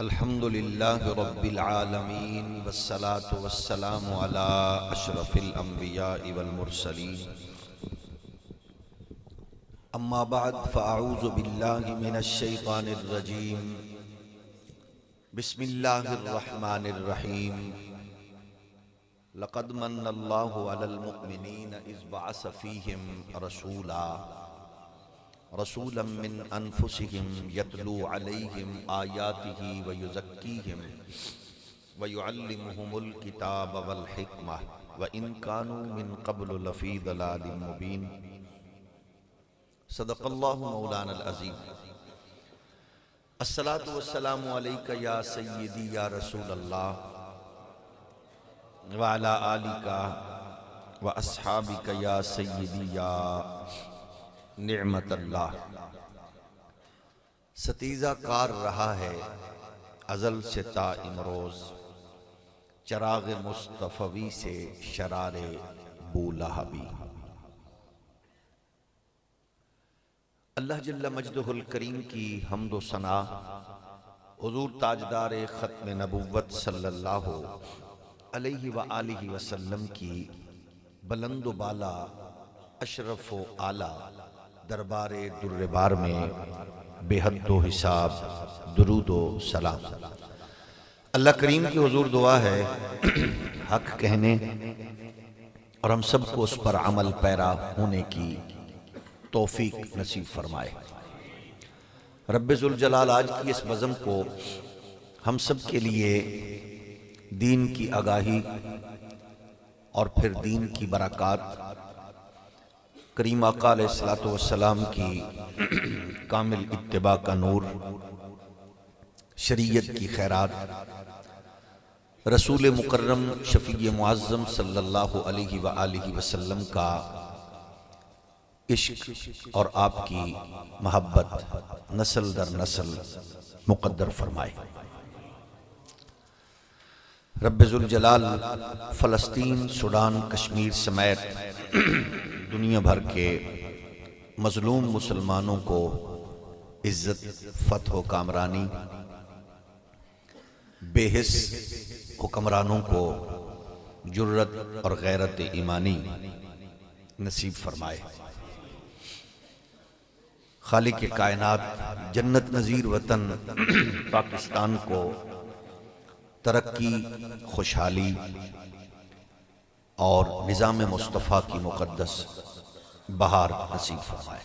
الحمد للہ رب العالمین والصلاة والسلام علی اشرف الانبیاء والمرسلین اما بعد فاعوذ باللہ من الشیطان الرجیم بسم اللہ الرحمن الرحیم لقد من اللہ علی المؤمنین اذ بعث فیہم رسولا من انفسهم يتلو عليهم آياته ويزكيهم ويعلمهم الكتاب والحكمة وإن كانوا من قبل لفي ضلال مبين صدق الله مولانا العظيم الصلاة والسلام عليك يا سيدي يا رسول الله وعلى آلك وأصحابك يا سيدي يا نعمت اللہ۔ ستیزہ کار رہا ہے ازل سے تا امروز، چراغ مصطفی سے شرار بولہبی۔ اللہ جل مجدہ الکریم کی حمد و ثنا حضور تاجدار ختم نبوت صلی اللہ علیہ وآلہ وسلم کی بلند و بالا اشرف و اعلیٰ دربار در بار میں بے حد و حساب درود و سلام۔ اللہ کریم کی حضور دعا ہے حق کہنے اور ہم سب کو اس پر عمل پیرا ہونے کی توفیق نصیب فرمائے۔ رب ذوالجلال آج کی اس بزم کو ہم سب کے لیے دین کی آگاہی اور پھر دین کی برکات، کریم آقا علیہ السلام کی کامل اتباع کا نور، شریعت کی خیرات، رسول مکرم شفیع معظم صلی اللہ علیہ وآلہ وسلم کا عشق اور آپ کی محبت نسل در نسل مقدر فرمائے۔ رب ذوالجلال فلسطین، سوڈان، کشمیر سمیت دنیا بھر کے مظلوم مسلمانوں کو عزت، فتح و کامرانی، بے حس حکمرانوں کو جرت اور غیرت ایمانی نصیب فرمائے۔ خالق کائنات جنت نظیر وطن پاکستان کو ترقی، خوشحالی اور نظام مصطفیٰ کی مقدس بہار نصیب فرمائے۔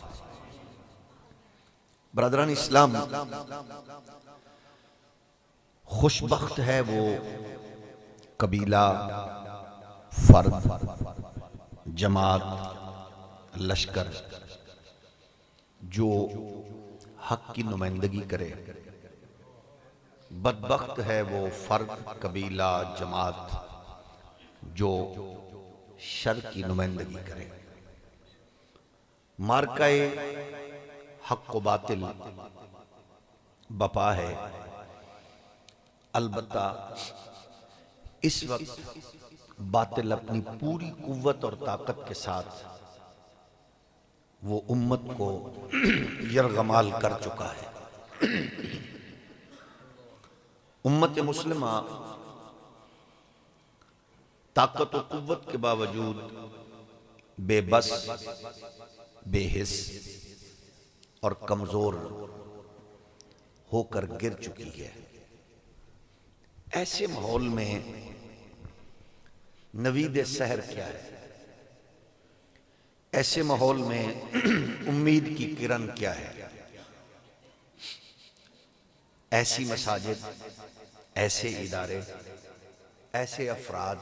برادران اسلام، خوش بخت ہے وہ قبیلہ، فرد، جماعت، لشکر جو حق کی نمائندگی کرے۔ بدبخت ہے وہ فرد، قبیلہ، جماعت جو شر کی نمائندگی کرے۔ مارکہ حق و باطل بپا ہے، البتہ اس وقت باطل اپنی پوری قوت اور طاقت کے ساتھ وہ امت کو یرغمال کر چکا ہے۔ امت مسلمہ طاقت و قوت کے باوجود بے بس، بے حس اور کمزور ہو کر گر چکی ہے۔ ایسے ماحول میں نوید سحر کیا ہے؟ ایسے ماحول میں امید کی کرن کیا ہے؟ ایسی مساجد، ایسے ادارے، ایسے افراد،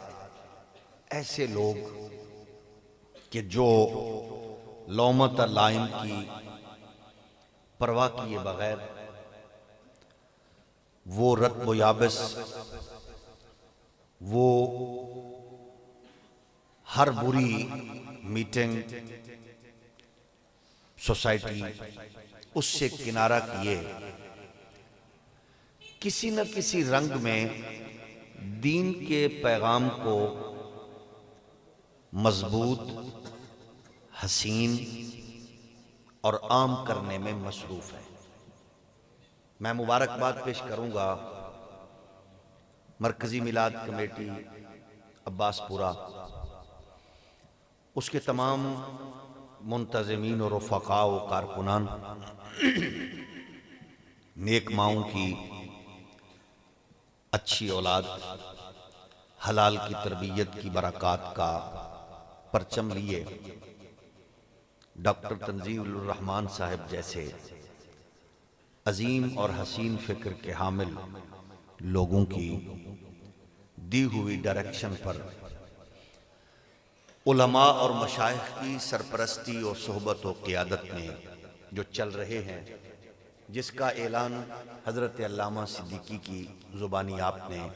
ایسے لوگ کہ جو لومت لائم کی پرواہ کیے بغیر وہ رطب و یابس، وہ ہر بری میٹنگ، سوسائٹی اس سے کنارہ کیے کسی نہ کسی رنگ میں دین کے پیغام کو مضبوط، حسین اور عام کرنے میں مصروف ہے۔ میں مبارکباد پیش کروں گا مرکزی میلاد کمیٹی عباس پورہ، اس کے تمام منتظمین اور رفقاء و کارکنان، نیک ماؤں کی اچھی اولاد، حلال کی تربیت کی برکات کا پرچم لیے ڈاکٹر تنزیل الرحمن صاحب جیسے عظیم اور حسین فکر کے حامل لوگوں کی دی ہوئی ڈائریکشن پر علماء اور مشائخ کی سرپرستی اور صحبت و قیادت میں جو چل رہے ہیں، جس کا اعلان حضرت علامہ صدیقی کی زبانی آپ نے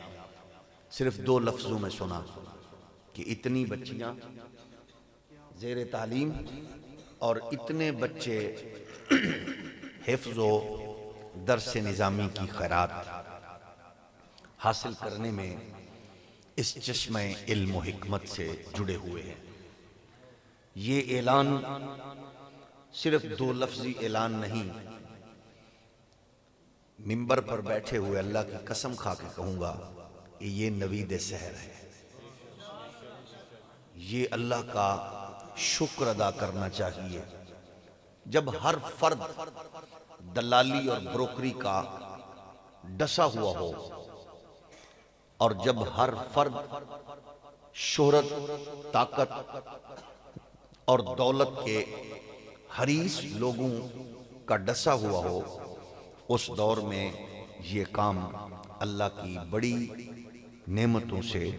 صرف 2 لفظوں میں سنا کہ اتنی بچیاں زیر تعلیم اور اتنے بچے حفظ و درس نظامی کی خیرات حاصل کرنے میں اس چشمہ علم و حکمت سے جڑے ہوئے ہیں۔ یہ اعلان صرف 2 لفظی اعلان نہیں، منبر پر بیٹھے ہوئے اللہ کی قسم کھا کے کہوں گا کہ یہ نوید سحر ہے۔ یہ اللہ کا شکر ادا کرنا چاہیے جب ہر فرد دلالی اور بروکری کا ڈسا ہوا ہو، اور جب ہر فرد شہرت، طاقت اور دولت کے حریص لوگوں کا ڈسا ہوا ہو، اس دور میں یہ کام اللہ کی بڑی نعمتوں سے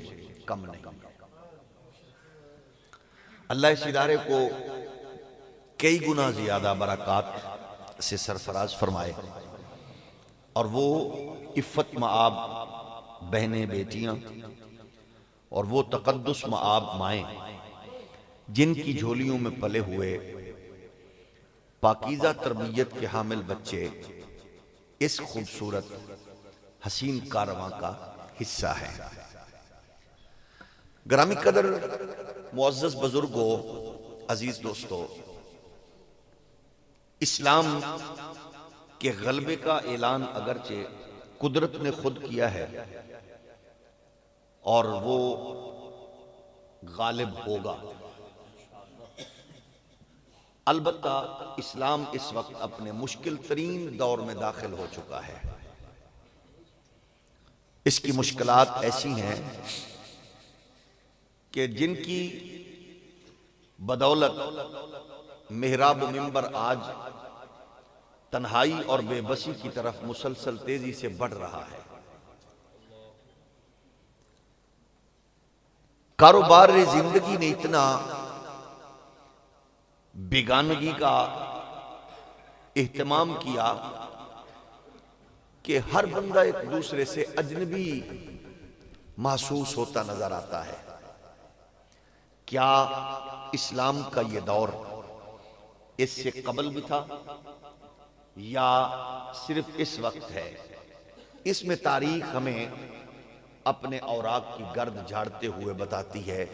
کم نہیں۔ اللہ اس ادارے کو کئی گنا زیادہ برکات سے سرفراز فرمائے، اور وہ عفت مآب بہنیں، بیٹیاں اور وہ تقدس مآب مائیں جن کی جھولیوں میں پلے ہوئے پاکیزہ تربیت کے حامل بچے اس خوبصورت حسین کارواں کا حصہ ہے۔ گرامی قدر معزز بزرگوں، عزیز دوستو، اسلام کے غلبے کا اعلان اگرچہ قدرت نے خود کیا ہے اور وہ غالب ہوگا، البتہ اسلام اس وقت اپنے مشکل ترین دور میں داخل ہو چکا ہے۔ اس کی مشکلات ایسی ہیں کہ جن کی بدولت محراب و منبر آج تنہائی اور بے بسی کی طرف مسلسل تیزی سے بڑھ رہا ہے۔ کاروبار زندگی نے اتنا بیگانگی کا اہتمام کیا کہ ہر بندہ ایک دوسرے سے اجنبی محسوس ہوتا نظر آتا ہے۔ کیا اسلام کا یہ دور اس سے قبل بھی تھا یا صرف اس وقت ہے؟ اس میں تاریخ ہمیں اپنے اوراق کی گرد جھاڑتے ہوئے بتاتی ہے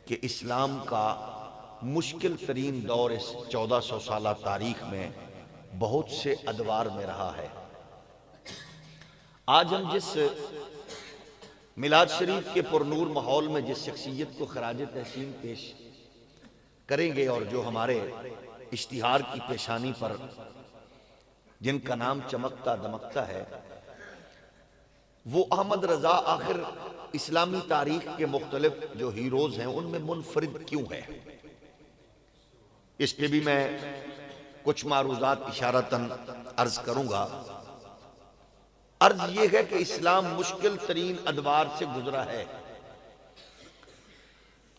کہ اسلام کا مشکل ترین دور اس 1400 سالہ تاریخ میں بہت سے ادوار میں رہا ہے۔ آج ہم جس میلاد شریف کے پرنور ماحول میں جس شخصیت کو خراج تحسین پیش کریں گے اور جو ہمارے اشتہار کی پیشانی پر جن کا نام چمکتا دمکتا ہے، وہ احمد رضا آخر اسلامی تاریخ کے مختلف جو ہیروز ہیں ان میں منفرد کیوں ہے؟ اس پہ بھی میں کچھ معروضات اشارتاً عرض کروں گا۔ عرض یہ ہے کہ اسلام مشکل ترین ادوار سے گزرا ہے،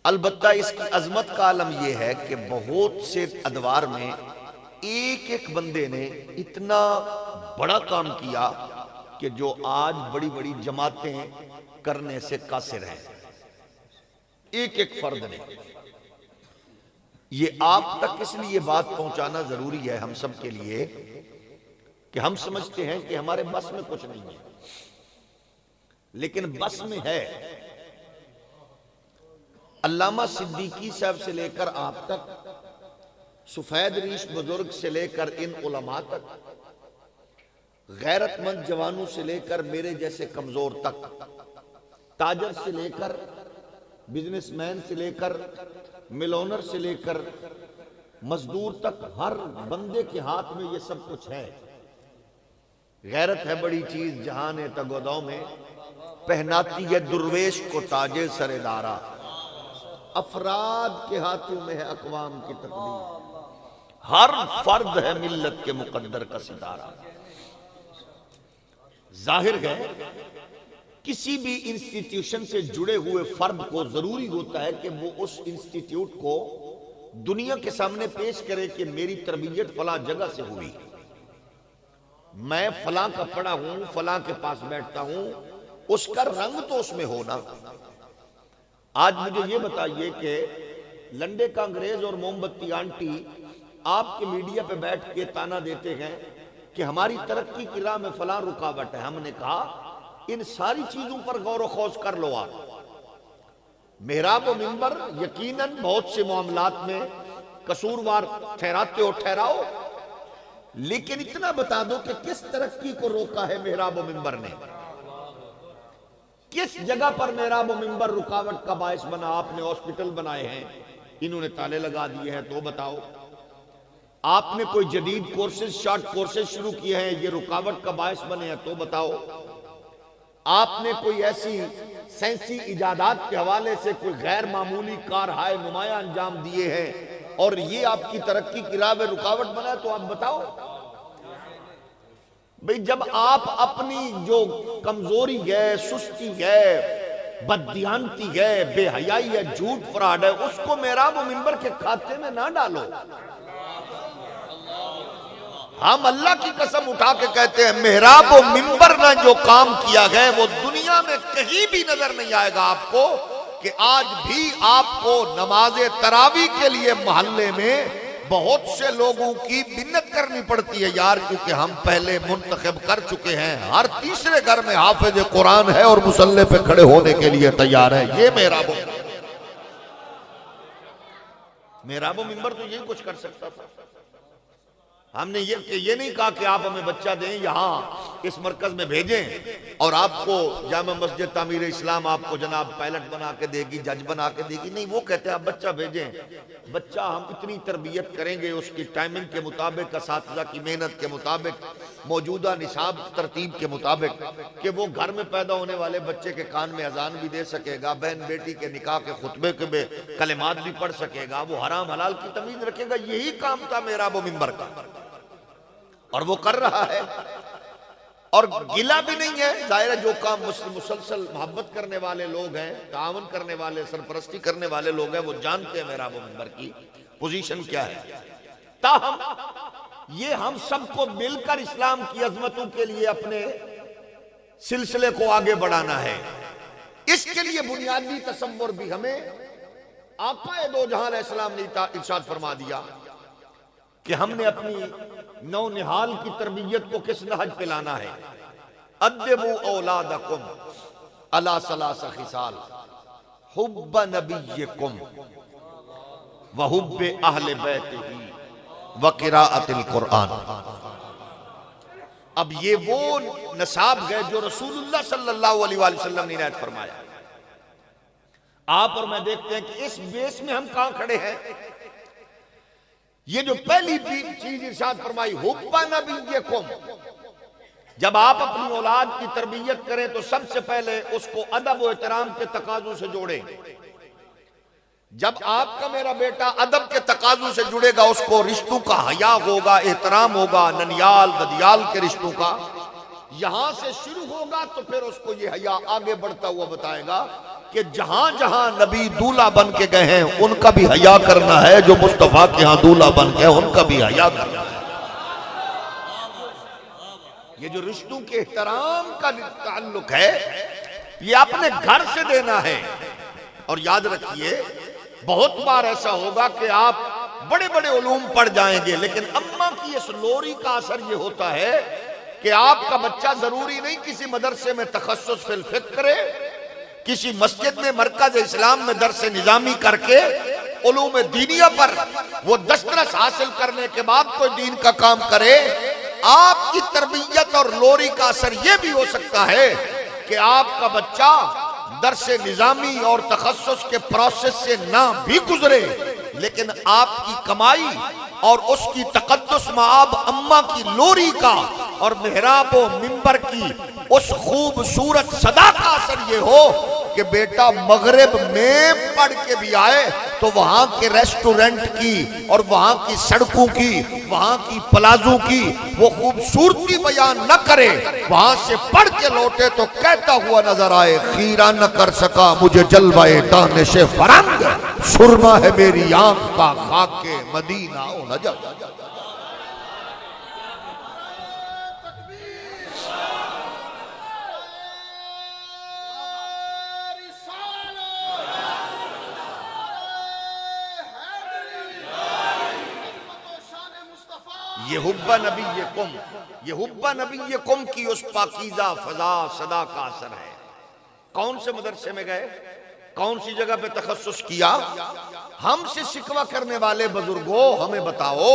البتہ اس کی عظمت کا عالم یہ ہے کہ بہت سے ادوار میں ایک ایک بندے نے اتنا بڑا کام کیا کہ جو آج بڑی بڑی جماعتیں کرنے سے قاصر ہیں۔ ایک ایک فرد نے۔ یہ آپ تک اس لیے بات پہنچانا ضروری ہے ہم سب کے لیے کہ ہم سمجھتے ہیں کہ ہمارے بس میں کچھ نہیں ہے، لیکن بس میں ہے۔ علامہ صدیقی صاحب سے لے کر آپ تک، سفید ریش بزرگ سے لے کر ان علماء تک، غیرت مند جوانوں سے لے کر میرے جیسے کمزور تک، تاجر سے لے کر بزنس مین سے لے کر ملونر سے لے کر مزدور تک، ہر بندے کے ہاتھ میں یہ سب کچھ ہے۔ غیرت ہے بڑی چیز جہان تگوداؤ میں، پہناتی ہے درویش کو تاج سر دارا، افراد کے ہاتھوں میں ہے اقوام کی تقدیر، ہر فرد ہے ملت کے مقدر کا ستارہ۔ ظاہر ہے کسی بھی انسٹیٹیوشن سے جڑے ہوئے فرد کو ضروری ہوتا ہے کہ وہ اس انسٹیٹیوٹ کو دنیا کے سامنے پیش کرے کہ میری تربیت فلاں جگہ سے ہوئی، میں فلاں کا پڑھا ہوں، فلاں کے پاس بیٹھتا ہوں، اس کا رنگ تو اس میں ہونا۔ آج مجھے یہ بتائیے کہ لنڈے کا انگریز اور موم بتی آنٹی آپ کے میڈیا پہ بیٹھ کے تانا دیتے ہیں کہ ہماری ترقی کی راہ میں فلاں رکاوٹ ہے۔ ہم نے کہا ان ساری چیزوں پر غور و خوض کر لو۔ آپ محراب و منبر یقیناً بہت سے معاملات میں قصوروار ٹھہراتے ہو ٹھہراؤ، لیکن اتنا بتا دو کہ کس ترقی کو روکا ہے محراب و منبر نے، کس جگہ پر محراب و منبر رکاوٹ کا باعث بنا؟ آپ نے ہاسپٹل بنائے ہیں، انہوں نے تالے لگا دیے ہیں، تو بتاؤ۔ آپ نے کوئی جدید کورسز، شارٹ کورسز شروع کیے ہیں، یہ رکاوٹ کا باعث بنے ہیں، تو بتاؤ۔ آپ نے کوئی ایسی سائنسی ایجادات کے حوالے سے کوئی غیر معمولی کارہائے نمایاں انجام دیے ہیں اور یہ آپ کی ترقی کی راہ میں رکاوٹ بنا ہے، تو آپ بتاؤ۔ بھئی جب آپ اپنی جو کمزوری ہے، سستی ہے، بددیانتی ہے، بے حیائی ہے، جھوٹ فراڈ ہے، اس کو محراب و منبر کے کھاتے میں نہ ڈالو۔ ہم اللہ کی قسم اٹھا کے کہتے ہیں محراب و منبر نے جو کام کیا گیا وہ دنیا میں کہیں بھی نظر نہیں آئے گا آپ کو، کہ آج بھی آپ کو نماز تراویح کے لیے محلے میں بہت سے لوگوں کی منت کرنی پڑتی ہے، یار کیونکہ ہم پہلے منتخب کر چکے ہیں، ہر تیسرے گھر میں حافظ قرآن ہے اور مصلی پہ کھڑے ہونے کے لیے تیار ہے۔ یہ محراب و منبر تو یہی کچھ کر سکتا تھا۔ ہم نے یہ نہیں کہا کہ آپ ہمیں بچہ دیں، یہاں اس مرکز میں بھیجیں اور آپ کو جامع مسجد تعمیر اسلام آپ کو جناب پائلٹ بنا کے دے گی، جج بنا کے دے گی، نہیں، وہ کہتے ہیں آپ بچہ بھیجیں، بچہ ہم اتنی تربیت کریں گے اس کی ٹائمنگ کے مطابق، اساتذہ کی محنت کے مطابق، موجودہ نصاب ترتیب کے مطابق، کہ وہ گھر میں پیدا ہونے والے بچے کے کان میں اذان بھی دے سکے گا، بہن بیٹی کے نکاح کے خطبے کے میں کلمات بھی پڑھ سکے گا، وہ حرام حلال کی تمیز رکھے گا۔ یہی کام تھا محراب و منبر کا، اور وہ کر رہا ہے، اور گلہ بھی نہیں ہے۔ ظاہر ہے جو کام مسلسل محبت کرنے والے لوگ ہیں، تعاون کرنے والے، سرپرستی کرنے والے لوگ ہیں، وہ جانتے ہیں محراب و منبر کی پوزیشن کیا ہے۔ تاہم یہ ہم سب کو مل کر اسلام کی عظمتوں کے لیے اپنے سلسلے کو آگے بڑھانا ہے۔ اس کے لیے بنیادی تصور بھی ہمیں آقا دو جہاں علیہ السلام نے ارشاد فرما دیا کہ ہم نے اپنی نو نہال کی تربیت کو کس نہج پہ لانا ہے۔ ادبوا اولادکم علی ثلاث خصال، حب نبیکم وحب اہل بیتہ وقراءۃ القرآن۔ اب یہ وہ نصاب ہے جو رسول اللہ صلی اللہ علیہ وآلہ وسلم نے عنایت فرمایا۔ آپ اور میں دیکھتے ہیں کہ اس بیس میں ہم کہاں کھڑے ہیں۔ یہ جو پہلی چیز ارشاد فرمائی حب نبیکم، جب آپ اپنی اولاد کی تربیت کریں تو سب سے پہلے اس کو ادب و احترام کے تقاضوں سے جوڑیں۔ جب آپ کا میرا بیٹا ادب کے تقاضوں سے جڑے گا، اس کو رشتوں کا حیا ہوگا، احترام ہوگا، ننیال ددیال کے رشتوں کا یہاں سے شروع ہوگا، تو پھر اس کو یہ حیا آگے بڑھتا ہوا بتائے گا کہ جہاں جہاں نبی دولہا بن کے گئے ہیں ان کا بھی حیا کرنا ہے، جو مصطفیٰ کے ہاں دولہا بن گئے ان کا بھی حیا کرنا ہے۔ یہ جو رشتوں کے احترام کا تعلق ہے یہ اپنے گھر سے دینا ہے۔ اور یاد رکھیے بہت بار ایسا ہوگا کہ آپ بڑے بڑے علوم پڑھ جائیں گے، لیکن اماں کی اس لوری کا اثر یہ ہوتا ہے کہ آپ کا بچہ ضروری نہیں کسی مدرسے میں تخصص فی الفقہ کرے، کسی مسجد میں مرکز اسلام میں درس نظامی کر کے علوم دینیہ پر وہ دسترس حاصل کرنے کے بعد کوئی دین کا کام کرے۔ آپ کی تربیت اور لوری کا اثر یہ بھی ہو سکتا ہے کہ آپ کا بچہ درس نظامی اور تخصص کے پروسیس سے نہ بھی گزرے، لیکن آپ کی کمائی اور اس کی تقدس معاب اماں کی لوری کا اور محراب و منبر کی اس خوبصورت صدا کا اثر یہ ہو کہ بیٹا مغرب میں پڑھ کے بھی آئے تو وہاں کے ریسٹورنٹ کی اور وہاں کی سڑکوں کی، وہاں کی پلازوں کی وہ خوبصورتی بیان نہ کرے، وہاں سے پڑھ کے لوٹے تو کہتا ہوا نظر آئے خیرہ نہ کر سکا مجھے جلوہ دانش فرنگ، سرما ہے میری آنکھ کا خاک مدینہ و نجف۔ یہ حب نبیکم، یہ حب نبیکم کی اس پاکیزہ فضا صدا کا اثر ہے۔ کون سے مدرسے میں گئے، کون سی جگہ پہ تخصص کیا؟ ہم سے شکوہ کرنے والے بزرگوں ہمیں بتاؤ،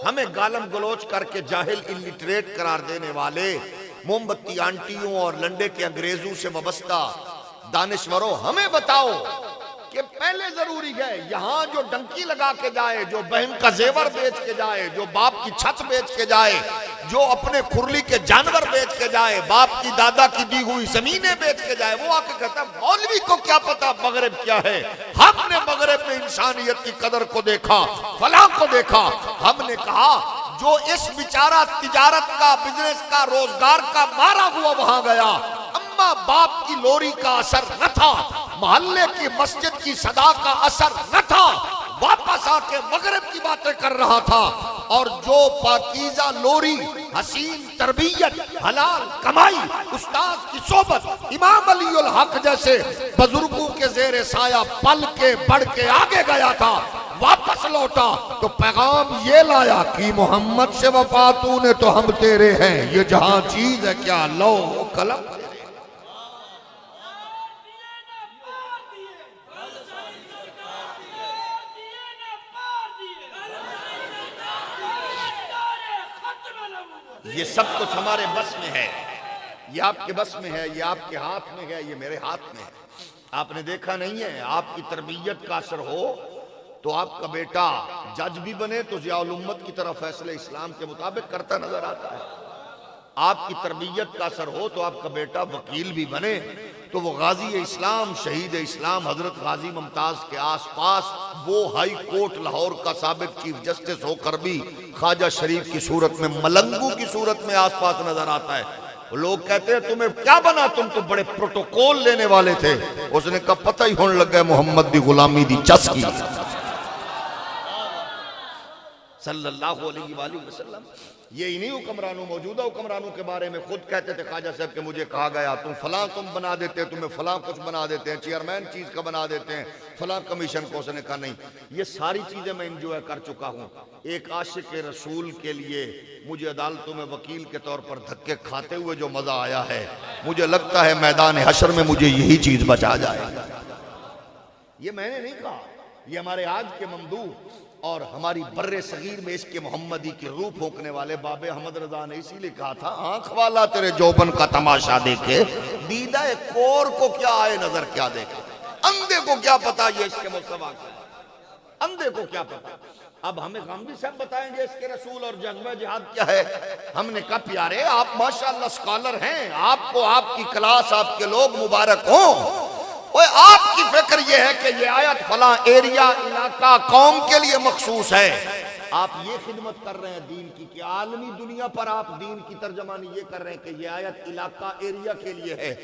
ہمیں گالم گلوچ کر کے جاہل الٹریٹ قرار دینے والے موم بتی آنٹیوں اور لنڈے کے انگریزوں سے وابستہ دانشوروں ہمیں بتاؤ کہ پہلے ضروری ہے یہاں جو ڈنکی لگا کے جائے، جو بہن کا زیور بیچ کے جائے، جو باپ کی چھت بیچ کے جائے، جو اپنے کھرلی کے جانور بیچ کے جائے، باپ کی دادا کی دی ہوئی زمینیں بیچ کے جائے، وہ آکے کہتا ہے مولوی کو کیا پتا مغرب کیا ہے؟ ہم نے مغرب میں انسانیت کی قدر کو دیکھا، فلاں کو دیکھا۔ ہم نے کہا جو اس بیچارہ تجارت کا، بزنس کا، روزگار کا مارا ہوا وہاں گیا، اما باپ کی لوری کا اثر نہ تھا، محلے کی مسجد کی صدا کا اثر نہ تھا، واپس آ کے مغرب کی باتیں کر رہا تھا، اور جو پاکیزہ لوری، حسین تربیت، حلال کمائی، استاد کی صحبت، امام علی الحق جیسے بزرگوں کے زیر سایہ پل کے بڑھ کے آگے گیا تھا، واپس لوٹا تو پیغام یہ لایا کہ محمد سے وفاتوں نے تو ہم تیرے ہیں، یہ جہاں چیز ہے کیا لو قلم۔ یہ سب کچھ ہمارے بس میں ہے، یہ آپ کے بس میں ہے، یہ آپ کے ہاتھ میں ہے، یہ میرے ہاتھ میں ہے۔ آپ نے دیکھا نہیں ہے آپ کی تربیت کا اثر ہو تو آپ کا بیٹا جج بھی بنے تو ضیاء الامت کی طرح فیصلے اسلام کے مطابق کرتا نظر آتا ہے، آپ کی تربیت کا اثر ہو تو آپ کا بیٹا وکیل بھی بنے تو وہ غازی اسلام، شہید اسلام حضرت غازی ممتاز کے آس پاس وہ ہائی کورٹ لاہور کا سابق چیف جسٹس ہو کر بھی خواجہ شریف کی صورت میں، ملنگو کی صورت میں آس پاس نظر آتا ہے۔ لوگ کہتے ہیں تمہیں کیا بنا، تم تو بڑے پروٹوکول لینے والے تھے۔ اس نے کہا پتہ ہی ہونے لگا محمد دی غلامی دی چسکی صلی اللہ علیہ وآلہ وسلم۔ یہ انہی حکمرانوں، موجودہ حکمرانوں کے بارے میں خود کہتے تھے خواجہ صاحب کہ مجھے کہا گیا تم فلاں تم بنا دیتے، تمہیں فلاں کچھ بنا دیتے ہیں، چیئرمین چیز کا بنا دیتے ہیں، فلاں کمیشن کو۔ اس نے کہا نہیں، یہ ساری چیزیں میں انجوائے کر چکا ہوں۔ ایک عاشق رسول کے لیے مجھے عدالتوں میں وکیل کے طور پر دھکے کھاتے ہوئے جو مزہ آیا ہے، مجھے لگتا ہے میدان حشر میں مجھے یہی چیز بچا جائے گا۔ یہ میں نے نہیں کہا، یہ ہمارے آج کے ممدوح اور ہماری بر صغیر میں اس کے محمدی کی روح پھونکنے والے باب احمد رضا نے اسی لیے کہا تھا آنکھ والا تیرے جوبن کا تماشا دیکھے، دیدہ کور کو کیا آئے نظر کیا دیکھے۔ اندھے کو کیا پتا یہ اس کے مصطفیٰ کیا ہے، اندھے کو کیا پتا۔ اب ہمیں غامدی صاحب بتائیں گے اس کے رسول اور جذبہ جہاد کیا ہے۔ ہم نے کہا پیارے آپ ماشاءاللہ سکالر ہیں، آپ کو آپ کی کلاس، آپ کے لوگ مبارک ہوں، آپ کی فکر یہ ہے کہ یہ آیت فلاں ایریا، علاقہ، قوم کے لیے مخصوص ہے۔ آپ یہ خدمت کر رہے ہیں دین کی کہ عالمی دنیا پر آپ دین کی ترجمانی یہ کر رہے ہیں کہ یہ آیت علاقہ، ایریا کے لیے ہے۔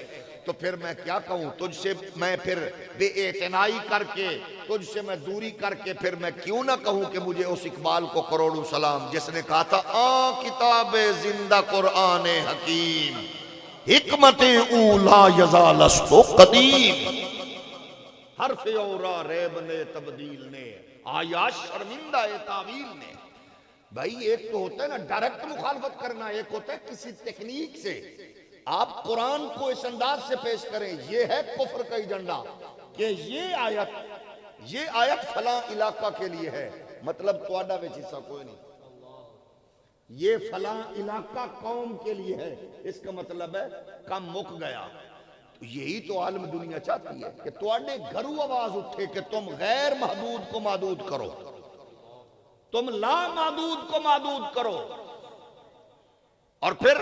تو پھر میں کیا کہوں، تجھ سے میں پھر بے اعتنائی کر کے، تجھ سے میں دوری کر کے پھر میں کیوں نہ کہوں کہ مجھے اس اقبال کو کروڑوں سلام جس نے کہا تھا کتاب زندہ قرآن حکیم، حکمت اولا یزالستو قدیم، حرف اورا ریب نے تبدیل نے، آیا شرمندہ تعویل نے۔ بھائی ایک تو ہوتا ہے نا ڈائریکٹ مخالفت کرنا، ایک ہوتا ہے کسی تکنیک سے آپ قرآن کو اس انداز سے پیش کریں۔ یہ ہے کفر کا ایجنڈا کہ یہ آیت فلاں علاقہ کے لیے ہے، مطلب تواڈا وچ حصہ کوئی نہیں، یہ فلاں علاقہ قوم کے لیے ہے، اس کا مطلب ہے کم مک گیا۔ یہی تو عالم دنیا چاہتی ہے کہ تواڈے گھروں آواز اٹھے کہ تم غیر محدود کو محدود کرو، تم لا محدود کو محدود کرو، اور پھر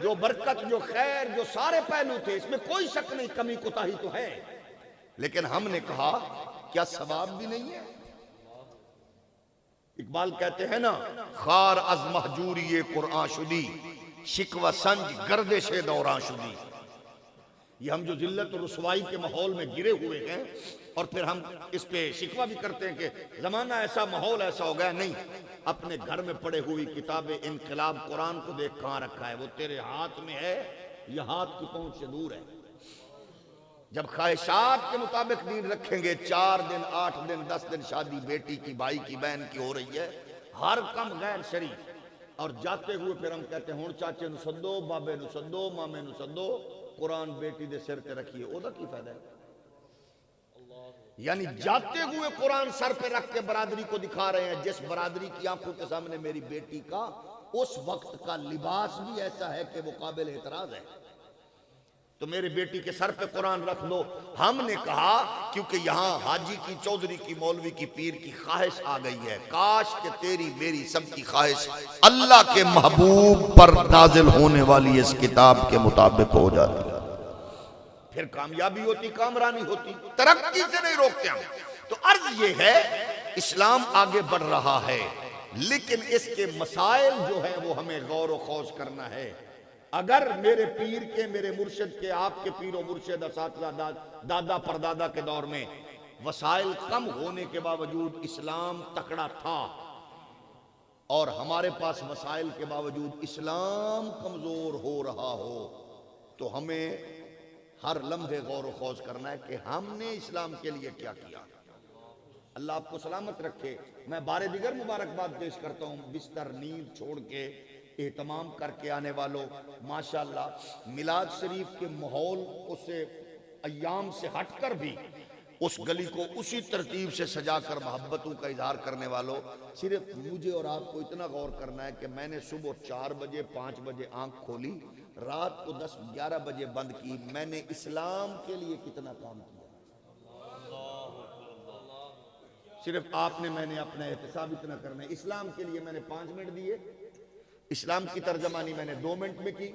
جو برکت، جو خیر، جو سارے پہلو تھے اس میں کوئی شک نہیں، کمی کوتاہی تو ہے، لیکن ہم نے کہا کیا ثواب بھی نہیں ہے؟ اقبال کہتے ہیں نا، خار از مہجوری قرآن شدی، شکوہ سنج گردش دوران شدی۔ یہ ہم جو ذلت و رسوائی کے ماحول میں گرے ہوئے ہیں، اور پھر ہم اس پہ شکوہ بھی کرتے ہیں کہ زمانہ ایسا، ماحول ایسا ہو گیا۔ نہیں، اپنے گھر میں پڑے ہوئی کتاب انقلاب قرآن کو دیکھ کہاں رکھا ہے، وہ تیرے ہاتھ میں ہے، یہ ہاتھ کی پہنچ سے دور ہے۔ جب خواہشات کے مطابق دین رکھیں گے، 4 دن 8 دن 10 دن شادی بیٹی کی، بھائی کی، بہن کی ہو رہی ہے، ہر کم غیر شرعی، اور جاتے ہوئے پھر ہم کہتے ہیں ہن چاچے نو سدو، بابے نو سدو، مامے نو سدو، قرآن بیٹی دے سر تے رکھیے، او دا کی فائدہ ہے؟ یعنی جاتے ہوئے قرآن سر پہ رکھ کے برادری کو دکھا رہے ہیں، جس برادری کی آنکھوں کے سامنے میری بیٹی کا اس وقت کا لباس بھی ایسا ہے کہ وہ قابل اعتراض ہے، تو میری بیٹی کے سر پہ قرآن رکھ دو۔ ہم نے کہا کیونکہ یہاں حاجی کی، چودھری کی، مولوی کی، پیر کی خواہش آ گئی ہے، کاش کہ تیری میری سب کی خواہش اللہ کے محبوب پر نازل ہونے والی اس کتاب کے مطابق ہو جاتی، پھر کامیابی ہوتی، کامرانی ہوتی، ترقی سے نہیں روکتے ہم۔ تو عرض یہ ہے، اسلام آگے بڑھ رہا ہے، لیکن اس کے مسائل جو ہیں وہ ہمیں غور و خوض کرنا ہے۔ اگر میرے پیر کے، میرے مرشد کے، آپ کے پیر و مرشد، اساتذہ، دادا پردادا کے دور میں وسائل کم ہونے کے باوجود اسلام تکڑا تھا، اور ہمارے پاس وسائل کے باوجود اسلام کمزور ہو رہا ہو، تو ہمیں ہر لمحے غور و خوض کرنا ہے کہ ہم نے اسلام کے لیے کیا کیا۔ اللہ آپ کو سلامت رکھے۔ میں بار دیگر مبارکباد پیش کرتا ہوں بستر نیند چھوڑ کے اہتمام کر کے آنے والوں، ماشاءاللہ میلاد شریف کے ماحول، اس ایام سے ہٹ کر بھی اس گلی کو اسی ترتیب سے سجا کر محبتوں کا اظہار کرنے والوں، صرف مجھے اور آپ کو اتنا غور کرنا ہے کہ میں نے صبح 4 بجے 5 بجے آنکھ کھولی، رات کو 10-11 بجے بند کی، میں نے اسلام کے لیے کتنا کام کیا؟ صرف آپ نے، میں نے اپنا احتساب اتنا کرنا ہے۔ اسلام کے لیے میں نے 5 منٹ دیے، اسلام کی ترجمانی میں نے 2 منٹ میں کی،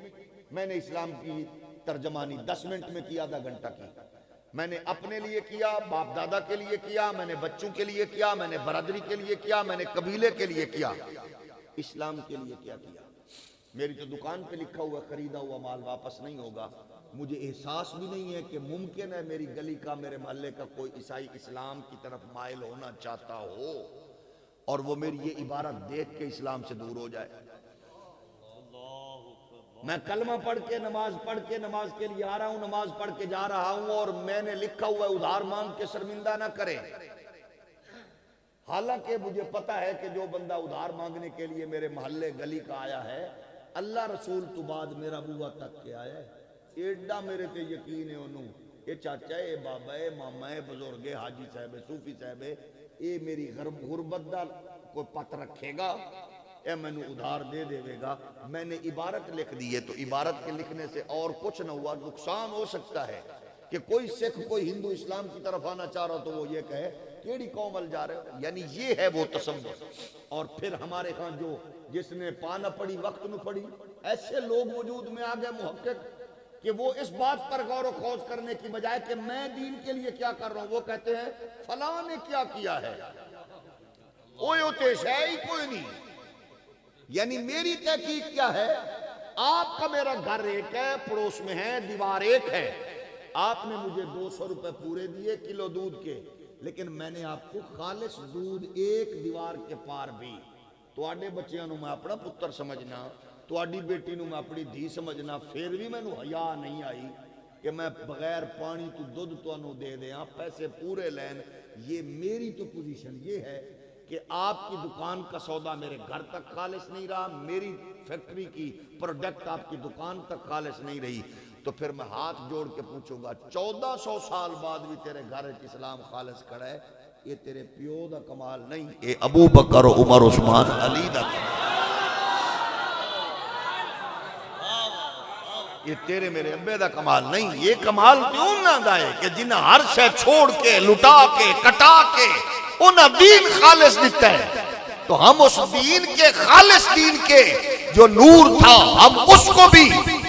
میں نے اسلام کی ترجمانی 10 منٹ میں کی، آدھا گھنٹہ کی۔ میں نے اپنے لیے کیا، باپ دادا کے لیے کیا، میں نے بچوں کے لیے کیا، میں نے برادری کے لیے کیا، میں نے قبیلے کے لیے کیا، اسلام کے لیے کیا کیا؟ میری تو دکان پہ لکھا ہوا خریدا ہوا مال واپس نہیں ہوگا، مجھے احساس بھی نہیں ہے کہ ممکن ہے میری گلی کا، میرے محلے کا کوئی عیسائی اسلام کی طرف مائل ہونا چاہتا ہو اور وہ میری یہ عبارت دیکھ کے اسلام سے دور ہو جائے۔ میں کلمہ پڑھ کے، نماز پڑھ کے، نماز کے لیے آ رہا ہوں، نماز پڑھ کے جا رہا ہوں، اور میں نے لکھا ہوا ہے ادھار مانگ کے شرمندہ نہ کرے، حالانکہ مجھے پتا ہے کہ جو بندہ ادھار مانگنے کے لیے میرے محلے گلی کا آیا ہے، اللہ رسول تو بعد میرا بوا تک کے آیا ہے، ایڈا میرے تے یقین ہے انہوں، اے چاچا، اے بابا، اے ماما، اے بزرگ، اے حاجی صاحب، صوفی صاحب، اے میری غربت دا کوئی پت رکھے گا، اے میں نے ادھار دے دے گا۔ میں نے عبارت لکھ دی ہے، تو عبارت کے لکھنے سے اور کچھ نہ ہوا، نقصان ہو سکتا ہے کہ کوئی سکھ، کوئی ہندو اسلام کی طرف آنا چاہ رہا تو وہ یہ کہے کیڑی قوم ال جا رہے ہو، یعنی یہ ہے وہ تصور۔ اور پھر ہمارے ہاں جو جس نے پا نہ پڑی وقت نہ پڑی، ایسے لوگ وجود میں آ گئے محقق کہ وہ اس بات پر غور و خوض کرنے کی بجائے کہ میں دین کے لیے کیا کر رہا ہوں، وہ کہتے ہیں فلاں نے کیا کیا ہے، کوئی اتیش ہے ہی کوئی نہیں۔ یعنی میری تحقیق کیا ہے؟ آپ کا میرا گھر ایک ہے، پڑوس میں ہے، دیوار ایک ہے، آپ نے مجھے 200 روپے پورے دیے کلو دودھ کے، لیکن میں نے آپ کو خالص دودھ ایک دیوار کے پار بھی، تواڈے بچیاں نو میں اپنا پتر سمجھنا، تواڈی بیٹی نو میں اپنی دھی سمجھنا، پھر بھی میں نو حیا نہیں آئی کہ میں بغیر پانی تو دودھ تو انو دے دیاں، پیسے پورے لین۔ یہ میری تو پوزیشن یہ ہے کہ آپ کی دکان کا سودا میرے گھر تک خالص نہیں رہا، میری فیکٹری کی پروڈکٹ آپ کی دکان تک خالص نہیں رہی، تو پھر میں ہاتھ جوڑ کے پوچھوں گا 1400 سال بعد بھی تیرے گھر اسلام خالص کھڑا ہے، یہ تیرے پیو دا کمال نہیں، یہ ابو بکر عمر عثمان علی دا کمال۔ یہ تیرے میرے ابے دا کمال نہیں، یہ کمال کیوں نہ دائے کہ جنہ ہر شے چھوڑ کے لٹا کے کٹا کے انہاں دین خالص دیتا ہے، تو ہم اس دین کے خالص دین کے جو نور تھا ہم اس کو بھی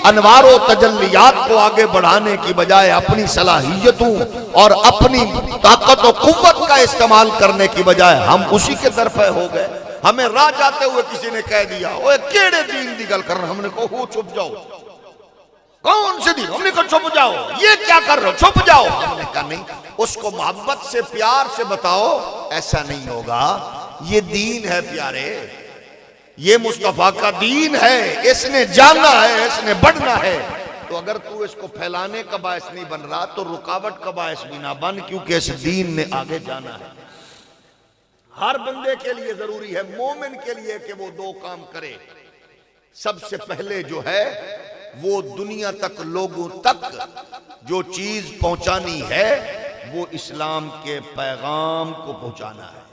انوار و تجلیات کو آگے بڑھانے کی بجائے اپنی صلاحیتوں اور اپنی طاقت و قوت کا استعمال کرنے کی بجائے ہم اسی کے درپے ہو گئے۔ ہمیں راہ جاتے ہوئے کسی نے کہہ دیا اوے کیڑے دین دی گل کرنا، ہم نے کہا ہو چھپ جاؤ، کون سے دین؟ ہم نے کہا چھپ جاؤ، یہ کیا کر رہے ہو، چھپ جاؤ۔ ہم نے کہا نہیں، اس کو محبت سے پیار سے بتاؤ ایسا نہیں ہوگا، یہ دین ہے پیارے، یہ مصطفیٰ کا دین ہے، اس نے جانا ہے، اس نے بڑھنا ہے۔ تو اگر تو اس کو پھیلانے کا باعث نہیں بن رہا تو رکاوٹ کا باعث بھی نہ بن، کیونکہ اس دین نے آگے جانا ہے۔ ہر بندے کے لیے ضروری ہے، مومن کے لیے، کہ وہ دو کام کرے۔ سب سے پہلے جو ہے وہ دنیا تک، لوگوں تک جو چیز پہنچانی ہے وہ اسلام کے پیغام کو پہنچانا ہے،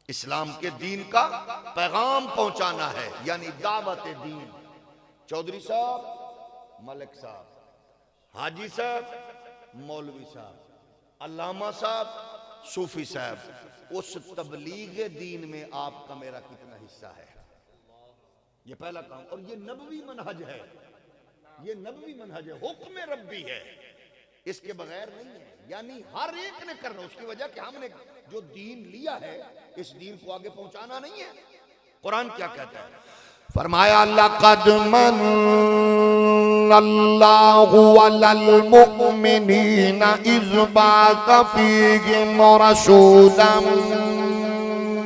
اسلام کے دین کا پیغام پہنچانا ہے، یعنی دعوت دین۔ چودھری صاحب، ملک صاحب، حاجی صاحب، مولوی صاحب، علامہ صاحب، صوفی صاحب، اس تبلیغ دین میں آپ کا میرا کتنا حصہ ہے؟ یہ پہلا کام، اور یہ نبوی منہج ہے، یہ نبوی منہج ہے، حکم ربی ہے، اس کے بغیر نہیں ہے، یعنی ہر ایک نے کرنا۔ اس کی وجہ کہ ہم نے جو دین لیا ہے اس دین کو آگے پہنچانا نہیں ہے۔ قرآن کیا کہتا ہے؟ فرمایا لَقَدْ مَنَّ اللَّهُ عَلَى الْمُؤْمِنِينَ إِذْ بَعَثَ فِيهِمْ رَسُولًا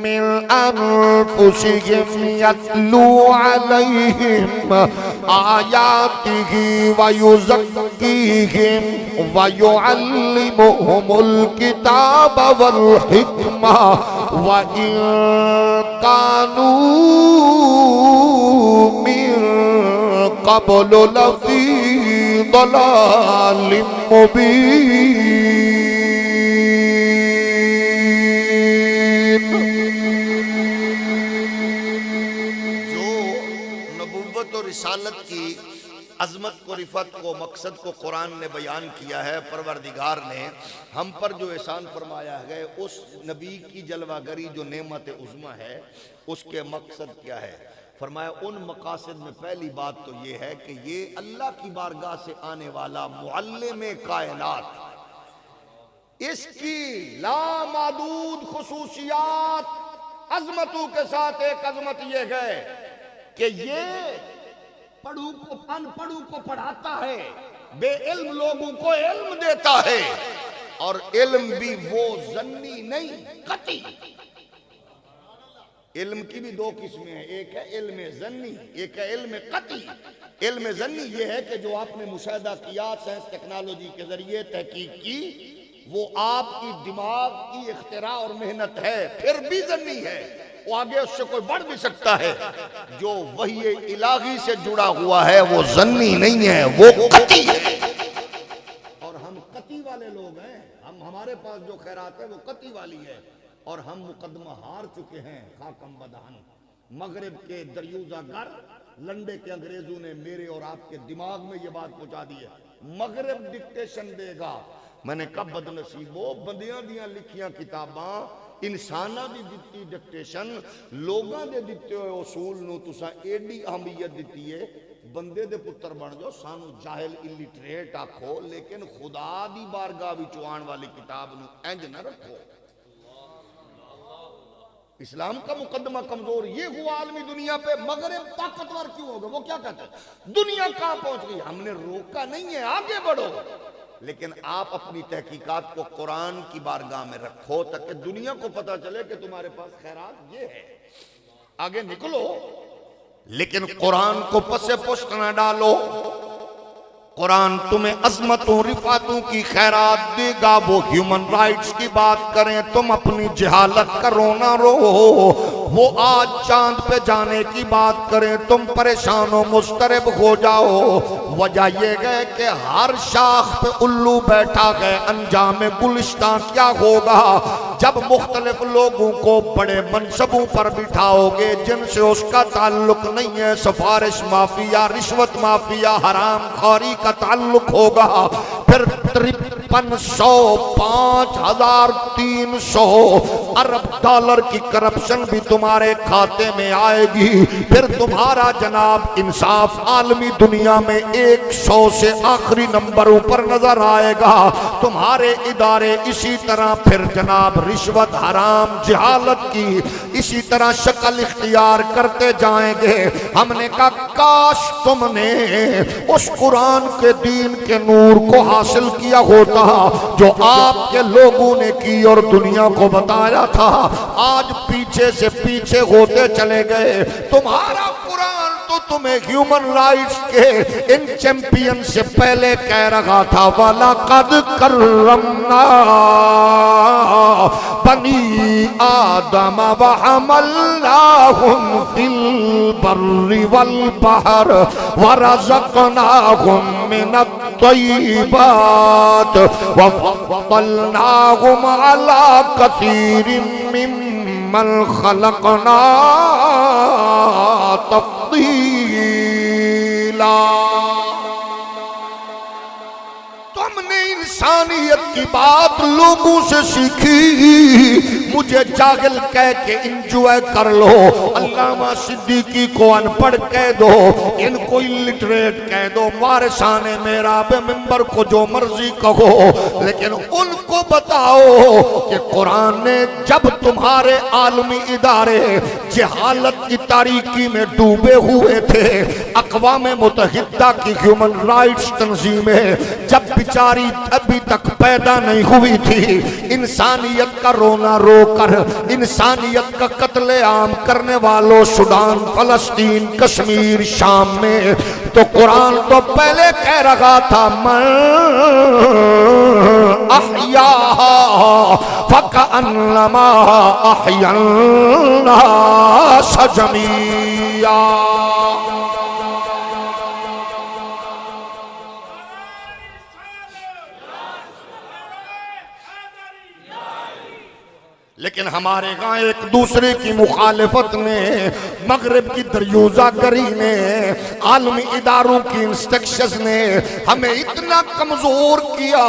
من أنفسهم يتلو عليهم آياته ويزكيهم ويعلمهم الكتاب والحكمة وإن كانوا من قبل لفي ضلال مبين۔ رسالت کی عظمت کو، رفعت کو، مقصد کو قرآن نے بیان کیا ہے، پروردگار نے ہم پر جو احسان فرمایا ہے، اس نبی کی جلوہ گری جو نعمت عظمی ہے، اس کے مقصد کیا ہے؟ فرمایا ان مقاصد میں پہلی بات تو یہ ہے کہ یہ اللہ کی بارگاہ سے آنے والا معلم کائنات، اس کی لامحدود خصوصیات، عظمتوں کے ساتھ ایک عظمت یہ ہے کہ یہ پڑھوں کو، ان پڑھوں کو پڑھاتا ہے، بے علم لوگوں کو علم دیتا ہے، اور علم بھی وہ ظنی نہیں، قطعی۔ علم کی بھی دو قسمیں ہیں، ایک ہے علم ظنی، ایک ہے علم قطعی۔ علم ظنی یہ ہے کہ جو آپ نے مشاہدہ کیا، سائنس ٹیکنالوجی کے ذریعے تحقیق کی، وہ آپ کی دماغ کی اختراع اور محنت ہے، پھر بھی ظنی ہے، وہ آگے اس سے کوئی بڑھ بھی سکتا ہے۔ جو وحی الہی سے جڑا ہوا ہے وہ ظنی نہیں ہے، وہ قطعی ہے، اور ہم قطعی والے لوگ ہیں۔ ہمارے پاس جو خیرات ہے وہ قطعی والی ہے، اور ہم مقدمہ ہار چکے ہیں۔ خاکم بدہن، مغرب کے دریوزہ گر لنڈے کے انگریزوں نے میرے اور آپ کے دماغ میں یہ بات پہنچا دی ہے، مغرب ڈکٹیشن دے گا۔ میں نے کب بد نصیبو، بندیاں دیاں لکھیاں کتاباں، انسانہ دی دتی ڈکٹیشن، لوگاں دے دیتے ہوئے اصول نو تسا ایڈی اہمیت دیتی ہے، بندے دے پتر بن جاؤ، سانو جاہل الٹریٹ آکھو، لیکن خدا دی بارگاہ بھی چوان والی کتاب نو انج نہ رکھو۔ اسلام کا مقدمہ کمزور یہ ہوا عالمی دنیا پہ، مغرب طاقتور کیوں ہوگا؟ وہ کیا کہتا ہے؟ دنیا کہاں پہنچ گئی؟ ہم نے روکا نہیں ہے، آگے بڑھو، لیکن آپ اپنی تحقیقات کو قرآن کی بارگاہ میں رکھو تاکہ دنیا کو پتا چلے کہ تمہارے پاس خیرات یہ ہے، آگے نکلو، لیکن قرآن کو پس پشت نہ ڈالو۔ قرآن تمہیں عظمتوں، رفعتوں کی خیرات دے گا۔ وہ ہیومن رائٹس کی بات کریں، تم اپنی جہالت کرو نہ رو۔ وہ آج چاند پہ جانے کی بات کریں، تم پریشان و مضطرب ہو جاؤ۔ وجہ یہ ہے کہ ہر شاخ پہ الو بیٹھا ہے، انجام گلشتہ کیا ہوگا؟ جب مختلف لوگوں کو بڑے منصبوں پر بٹھاؤ گے جن سے اس کا تعلق نہیں ہے، سفارش مافیا، رشوت مافیا، حرام خوری کا تعلق ہوگا، پھر 5300 5300 ارب ڈالر کی کرپشن بھی تمہارے کھاتے میں آئے گی، پھر تمہارا جناب انصاف عالمی دنیا میں 100 سے آخری نمبروں پر نظر آئے گا، تمہارے ادارے اسی طرح پھر جناب رشوت، حرام، جہالت کی اسی طرح شکل اختیار کرتے جائیں گے۔ ہم نے کہا کاش تم نے اس قرآن کے دین کے نور کو حاصل کیا ہوتا جو آپ کے لوگوں نے کی اور دنیا کو بتایا تھا، آج پیچھے سے پیچھے ہوتے چلے گئے۔ تمہارا قرآن تو تمہیں ہیومن رائٹس کے ان چیمپئن سے پہلے کہہ رہا تھا وَلَقَدْ كَرَّمْنَا بَنِي آدَمَ وَحَمَلْنَاهُمْ فِي الْبَرِّ وَالْبَحْرِ وَرَزَقْنَاهُمْ مِنَ الطَّيِّبَاتِ وَفَضَّلْنَاهُمْ عَلَى كَثِيرٍ مِّمَّنْ خَلَقْنَا تفضیلا۔ تم نے انسانیت کی بات لوگوں سے سیکھی، مجھے جاہل کہہ کے انجوائے کر لو، علامہ صدیقی کو ان پڑھ کہہ دو، ان کو الٹریٹ کہہ دو، وارثان میرا بے منبر کو جو مرضی کہو، لیکن ان کو بتاؤ کہ قرآن نے جب تمہارے عالمی ادارے جہالت کی تاریکی میں ڈوبے ہوئے تھے، اقوام متحدہ کی ہیومن رائٹس تنظیمیں جب بیچاری ابھی تک پیدا نہیں ہوئی تھی، انسانیت کا رونا رو کر انسانیت کا قتل عام کرنے والوں سوڈان، فلسطین، کشمیر، شام میں، تو قرآن تو پہلے کہہ رہا تھا من احیاہا فکأنما احیا الناس جمیعا۔ لیکن ہمارے ہاں ایک دوسرے کی مخالفت نے، مغرب کی دریوزہ گری نے، عالمی اداروں کی انسٹرکشنز نے ہمیں اتنا کمزور کیا،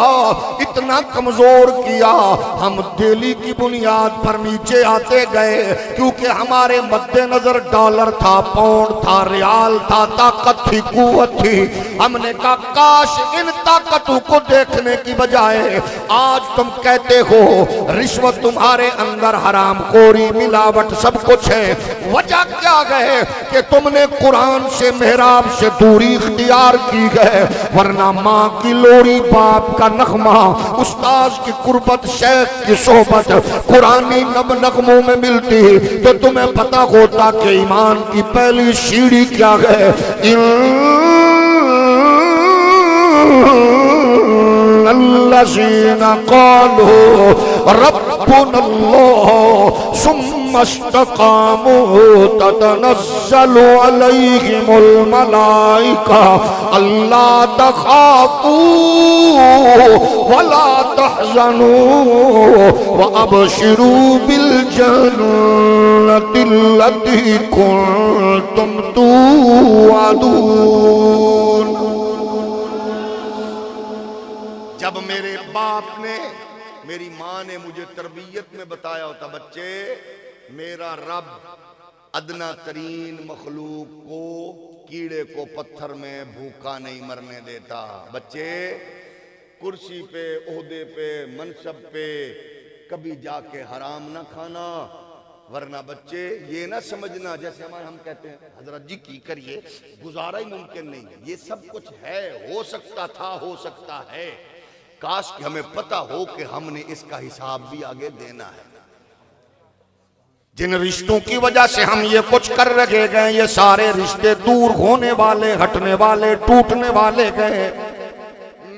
اتنا کمزور کیا، ہم دہلی کی بنیاد پر نیچے آتے گئے، کیونکہ ہمارے مد نظر ڈالر تھا، پاؤنڈ تھا، ریال تھا، طاقت تھی، قوت تھی۔ ہم نے کہا کاش ان طاقتوں کو دیکھنے کی بجائے آج تم کہتے ہو رشوت تمہارے اندر، حرام خوری، ملاوٹ سب کچھ ہے، وجہ کیا ہے کہ تم نے قرآن سے، محراب سے دوری اختیار کی ہے، ورنہ ماں کی لوری، باپ کا نغمہ، استاذ کی قربت، شیخ کی صحبت قرآنی نغموں میں ملتی تو تمہیں پتہ ہوتا کہ ایمان کی پہلی سیڑھی کیا ہے۔ الذين قالوا ربنا الله ثم استقاموا تتنزل عليهم الملائكة ألا تخافوا ولا تحزنوا وأبشروا بالجنة التي كنتم توعدون۔ جب میرے باپ نے، میری ماں نے مجھے تربیت میں بتایا ہوتا بچے میرا رب ادنا ترین مخلوق کو، کیڑے کو پتھر میں بھوکا نہیں مرنے دیتا، بچے کرسی پہ، عہدے پہ، منصب پہ کبھی جا کے حرام نہ کھانا، ورنہ بچے یہ نہ سمجھنا جیسے ہم کہتے ہیں حضرت جی کی کریے، گزارا ہی ممکن نہیں، یہ سب کچھ ہے، ہو سکتا تھا، ہو سکتا ہے، کاش کہ ہمیں پتہ ہو کہ ہم نے اس کا حساب بھی آگے دینا ہے۔ جن رشتوں کی وجہ سے ہم یہ کچھ کر رکھے گئے، یہ سارے رشتے دور ہونے والے، ہٹنے والے، ٹوٹنے والے گئے۔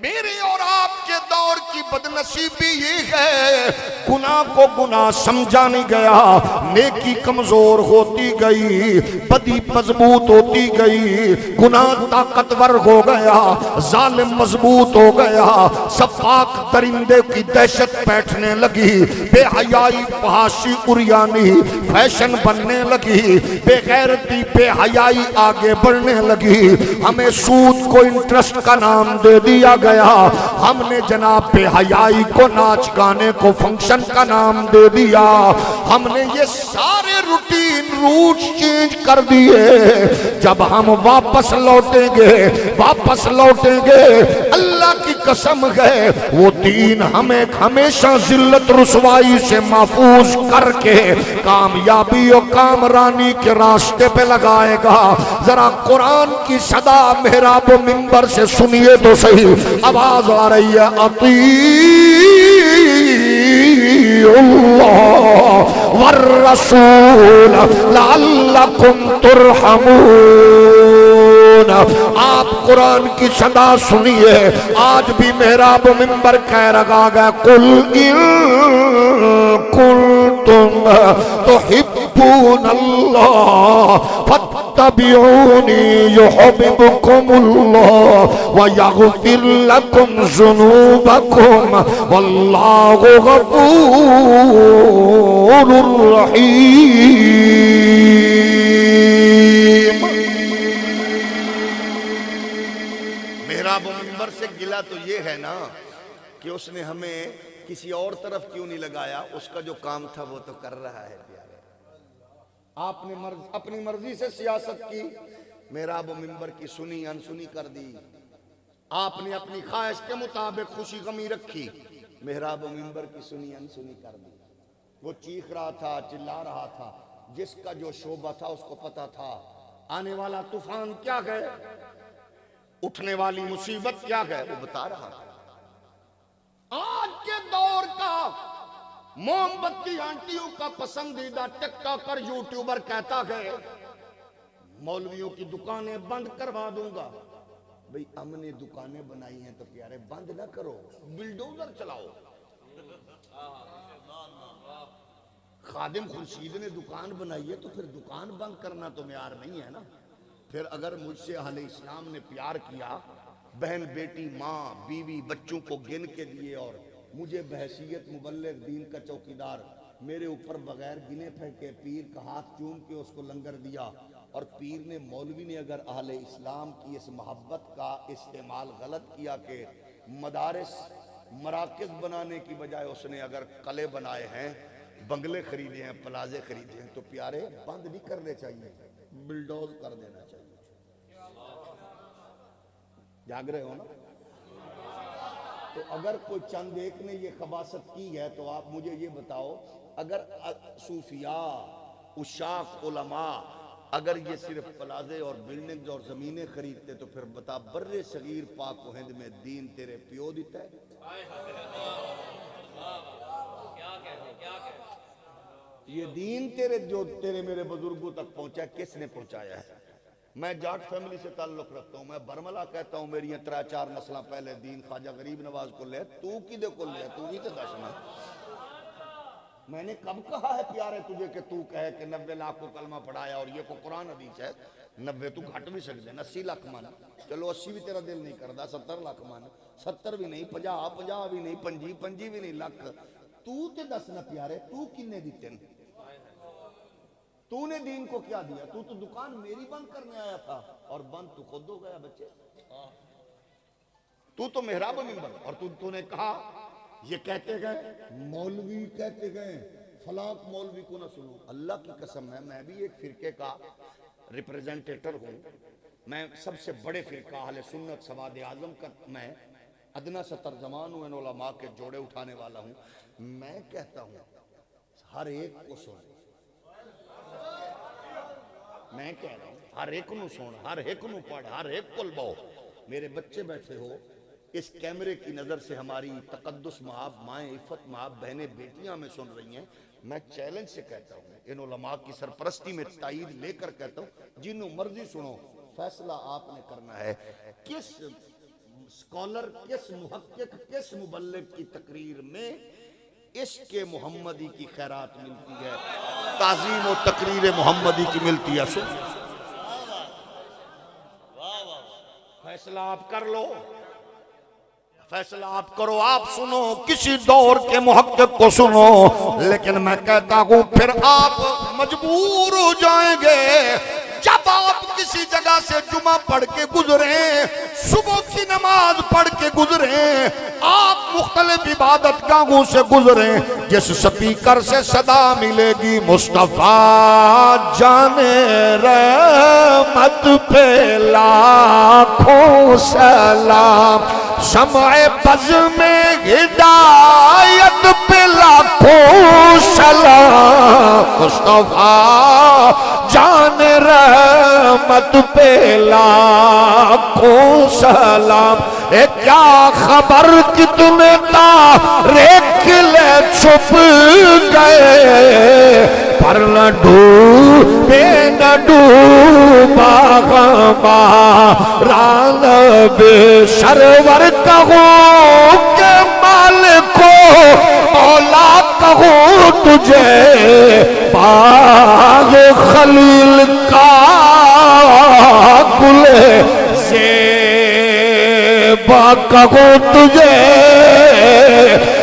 میرے اور آپ کے دور کی بدنصیبی یہ ہے، گناہ کو گناہ سمجھا نہیں گیا، نیکی کمزور ہوتی گئی، بدی مضبوط ہوتی گئی، گناہ طاقتور ہو گیا، ظالم مضبوط ہو گیا، سفاک درندے کی دہشت بیٹھنے لگی، بے حیائی فحاشی عریانی فیشن بننے لگی، بے غیرتی بے حیائی آگے بڑھنے لگی، ہمیں سود کو انٹرسٹ کا نام دے دیا گیا، ہم نے جناب بے حیائی کو ناچ گانے کو فنکشن کا نام دے دیا، ہم نے یہ سارے روٹین روٹ چینج کر دیے۔ جب ہم واپس لوٹیں گے اللہ کی قسم ہے وہ دین ہمیں ہمیشہ ذلت رسوائی سے محفوظ کر کے کامیابی و کامرانی کے راستے پہ لگائے گا۔ ذرا قرآن کی صدا محراب و منبر سے سنیے تو صحیح، آواز آ رہی ہے اطیعوا اللہ والرسول لعلکم ترحمون۔ آپ قرآن کی صدا سنیے، آج بھی محراب و منبر کہہ رہا گا قل ان کنتم تحبون اللہ فاتبعونی یحببکم اللہ ویغفر لکم ذنوبکم واللہ غفور رحیم۔ محراب و منبر سے گلہ تو یہ ہے نا کہ اس نے ہمیں کسی اور طرف کیوں نہیں لگایا، اس کا جو کام تھا وہ تو کر رہا ہے پیارے۔ آپ نے اپنی مرضی سے سیاست کی، محراب و منبر کی سنی انسنی کر دی، آپ نے اپنی خواہش کے مطابق خوشی غمی رکھی، محراب و منبر کی سنی انسنی کر دی۔ وہ چیخ رہا تھا، چلا رہا تھا، جس کا جو شعبہ تھا اس کو پتا تھا آنے والا طوفان کیا ہے، اٹھنے والی مصیبت کیا ہے، وہ بتا رہا تھا۔ آج کے دور کا موم بتی آنٹیوں کا پسندیدہ ٹک ٹاکر یوٹیوبر کہتا ہے مولویوں کی دکانیں بند کروا دوں گا۔ بھئی ہم نے دکانیں بنائی ہیں تو پیارے بند نہ کرو، بلڈوزر چلاؤ۔ خادم خورشید نے دکان بنائی ہے تو پھر دکان بند کرنا تو معیار نہیں ہے نا۔ پھر اگر مجھ سے اہل اسلام نے پیار کیا، بہن بیٹی ماں بیوی بچوں کو گن کے دیے اور مجھے بحیثیت مبلغ دین کا چوکیدار میرے اوپر بغیر گنے پھینکے پیر کا ہاتھ چوم کے اس کو لنگر دیا، اور پیر نے مولوی نے اگر اہل اسلام کی اس محبت کا استعمال غلط کیا کہ مدارس مراکز بنانے کی بجائے اس نے اگر قلعے بنائے ہیں، بنگلے خریدے ہیں، پلازے خریدے ہیں، تو پیارے بند نہیں کرنے چاہیے، بلڈوز کر دینا چاہیے۔ جاگ رہے ہو نا؟ تو اگر کوئی چند ایک نے یہ خباثت کی ہے تو آپ مجھے یہ بتاؤ، اگر صوفیاء عشاق علماء اگر یہ صرف پلازے اور بلڈنگز اور زمینیں خریدتے تو پھر بتا بر صغیر پاک و ہند میں دین تیرے پیو دیتا ہے؟ یہ دین تیرے میرے بزرگوں تک پہنچا کس نے پہنچایا ہے؟ میں جاٹ فیملی سے تعلق رکھتا ہوں، میں برملا کہتا ہوں میری 3-4 نسلیں پہلے دین خواجہ غریب نواز کو لے، تو کدے کو لے، تو بھی تو دشنا۔ میں نے کب کہا ہے پیارے تجھے کہ تو کہے کہ 90 لاکھ کو کلمہ پڑھایا اور یہ کو قرآن حدیث ہے، 90 تو گھٹ بھی سکتے ہیں، 80 لاکھ مانا، چلو 80 بھی تیرا دل نہیں کردا، 70 لاکھ مانا، 70 بھی نہیں، 50 بھی نہیں، 25 بھی نہیں لاکھ، تو تے دس نہ پیارے، تو کنے دیتے ہیں؟ تو نے دین کو کیا دیا؟ تو دکان میری بند کرنے آیا تھا اور بند تو خود ہو گیا بچے۔ تو محراب و منبر، اور تو نے کہا یہ کہتے گئے مولوی کہتے گئے فلاں مولوی کو نہ سنو۔ اللہ کی قسم ہے میں بھی ایک فرقے کا ریپریزنٹیٹر ہوں، میں سب سے بڑے فرقہ اہل سنت سواد اعظم کا میں ادنا سے ترجمان ہوں، ان علماء کے جوڑے اٹھانے والا ہوں۔ میں کہتا ہوں ہر ایک کو سن، میں کہہ رہا ہوں ہر ایک نو سن، ہر ایک نو پڑھ، ہر ایک کل بہو۔ میرے بچے بیٹھے ہو، اس کیمرے کی نظر سے ہماری تقدس مآب مائیں عفت مآب بہنیں بیٹیاں میں سن رہی ہیں، میں چیلنج سے کہتا ہوں، ان علماء کی سرپرستی میں تائید لے کر کہتا ہوں جنہوں مرضی سنو، فیصلہ آپ نے کرنا ہے۔ کس سکولر، کس محقق، کس مبلغ کی تقریر میں عشق محمدی کی خیرات ملتی ہے، تعظیم و تقریر محمدی کی ملتی ہے؟ فیصلہ آپ کر لو، فیصلہ آپ کرو، آپ سنو، کسی دور کے محقق کو سنو، لیکن میں کہتا ہوں پھر آپ مجبور ہو جائیں گے جب آپ کسی جگہ سے جمعہ پڑھ کے گزریں، صبح کی نماز پڑھ کے گزریں، آپ مختلف عبادت گاہوں سے گزریں، جس سپیکر سے صدا ملے گی مصطفیٰ جانے رحمت پہ لاکھوں سلام، شمع بز میں ہدایت پہ لاکھوں سلام، مصطفیٰ جان رحمت پہ لاکھوں سلام، اے کیا خبر کتنے تارے کھلے چھپ گئے، پر نہ ڈوبے نہ ڈوبا ہمارا نبی سرور کہوں کہ مالکو مولا کہوں تجھے، باغ خلیل کا گل زیبا کہوں تجھے،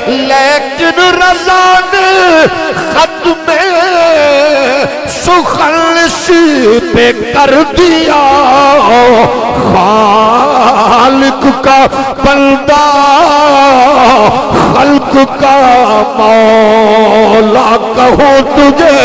لیکن رضا نے ختم سخنشی پہ کر دیا، خالق کا بندہ خلق کا مولا کہوں تجھے۔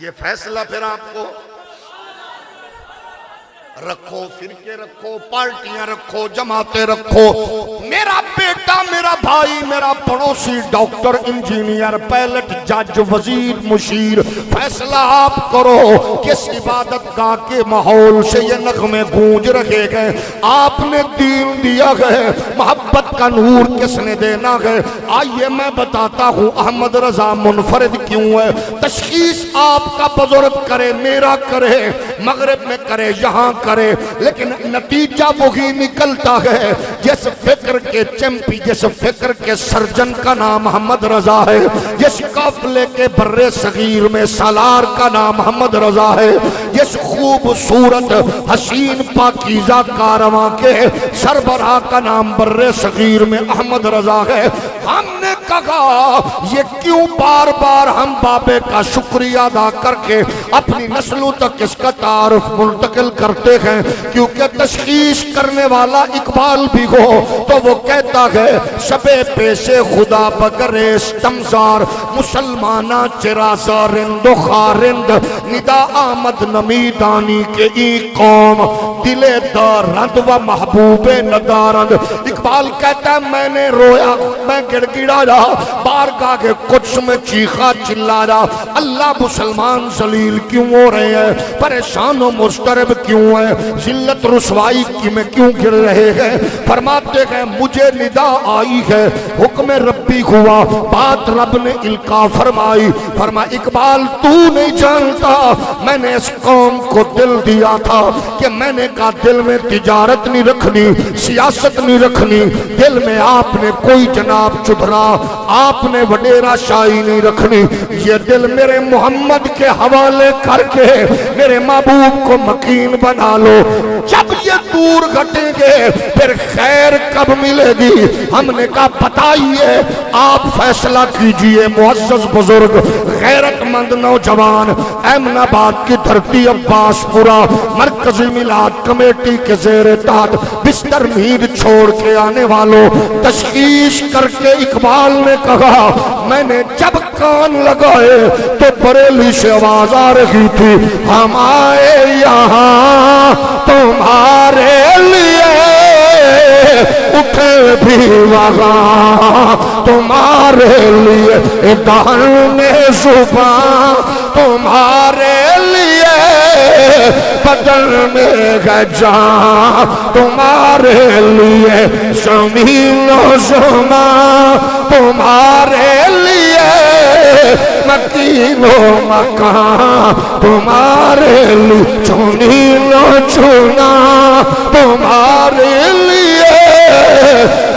یہ فیصلہ پھر آپ کو رکھو، فرقے رکھو، پارٹیاں رکھو، جماعتیں رکھو، میرا بیٹا، میرا بھائی، میرا پڑوسی ڈاکٹر، انجینئر، پائلٹ، جج، وزیر، مشیر، فیصلہ آپ کرو کس عبادت گاہ کے ماحول سے یہ نغمے گونج رکھے گئے، آپ نے دین دیا ہے، محبت کا نور کس نے دینا ہے۔ آئیے میں بتاتا ہوں احمد رضا منفرد کیوں ہے، تشخیص آپ کا بزرگ کرے، میرا کرے، مغرب میں کرے، یہاں کرے، لیکن نتیجہ وہی نکلتا ہے۔ جس فکر کے چمپی، جس فکر کے سرجن کا نام محمد رضا ہے، جس قافلے کے برے صغیر میں سالار کا نام محمد رضا ہے، جس خوبصورت حسین پاکیزہ کارواں کے سربراہ کا نام برے صغیر میں احمد رضا ہے، ہم نے کہا یہ کیوں بار بار ہم بابے کا شکریہ ادا کر کے اپنی نسلوں تک اس کا تعارف منتقل کرتے ہیں، کیونکہ تشخیص کرنے والا اقبال بھی ہو تو وہ کہتا ہے شب پیش خدا بگریش تمزار، مسلمانہ چرازہ رند و خارند، ندا آمد نمیدانی کے ای قوم، دل دارند و محبوب ندارند۔ اقبال کہتا ہے میں نے رویا، میں گڑ گڑایا، بارگاہ کے قدس میں چیخا چلایا، اللہ مسلمان ذلیل کیوں ہو رہے ہیں، پریشان و مضطرب کیوں ہیں، ذلت رسوائی کی میں کیوں گر رہے ہیں۔ فرماتے ہیں مجھے ندا آئی ہے، حکم ربی ہوا، بات رب نے القا فرمائی، فرما اقبال تو نہیں جانتا میں نے اس قوم کو دل دیا تھا کہ میں نے کہا دل میں تجارت نہیں رکھنی، سیاست نہیں رکھنی، دل میں آپ نے کوئی جناب چدھرا، آپ نے وڈیرا شاہی نہیں رکھنی، یہ دل میرے محمد کے حوالے کر کے میرے محبوب کو مکین بنا لو، جب یہ دور گھٹیں گے پھر خیر کب ملے گی۔ ہم نے کہا بتائیے، آپ فیصلہ کیجئے معزز بزرگ، غیرت مند نوجوان، ایمن آباد کی دھرتی عباس پورا مرکزی میلاد کمیٹی کے زیر تحت بستر نیند چھوڑ کے آنے والوں، تشخیص کر کے اقبال نے کہا میں نے جب کان لگائے تو بریلی سے آواز آ رہی تھی، ہم آئے یہاں تمہارے لیے، اٹھے بھی وہاں تمہارے لیے، دہنے زبان تمہارے لیے، بدن میں ہے جان تمہارے لیے، زمین و زمان تمہارے لیے، مکینو مکان تمہارے لیے چنی نہ چنا تمہارے لیے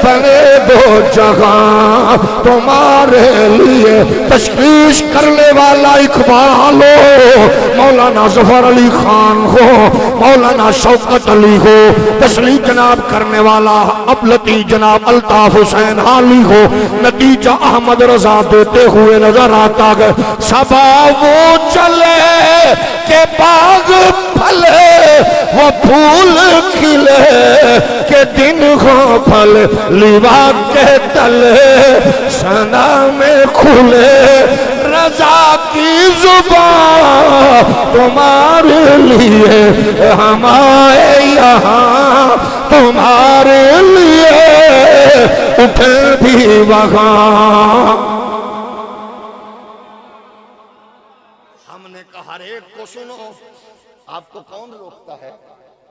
بنے دو جگہ تمہارے لیے تشخیص کرنے والا اقبال ہو مولانا ظفر علی خان ہو مولانا شوکت علی ہو تشریح جناب کرنے والا ابلتی جناب الطاف حسین حالی ہو نتیجہ احمد رضا دیتے ہوئے نظر آتا گئے صبا وہ چلے کہ باغ پھلے وہ پھول کھلے کہ دن ہو پھلے لیوا کے تلے سنا میں کھلے رضا کی زبان تمہارے لیے ہمارے یہاں تمہارے لیے اٹھے بھی وہاں ہم نے کہا ہر ایک کو سنو آپ کو کون روکتا ہے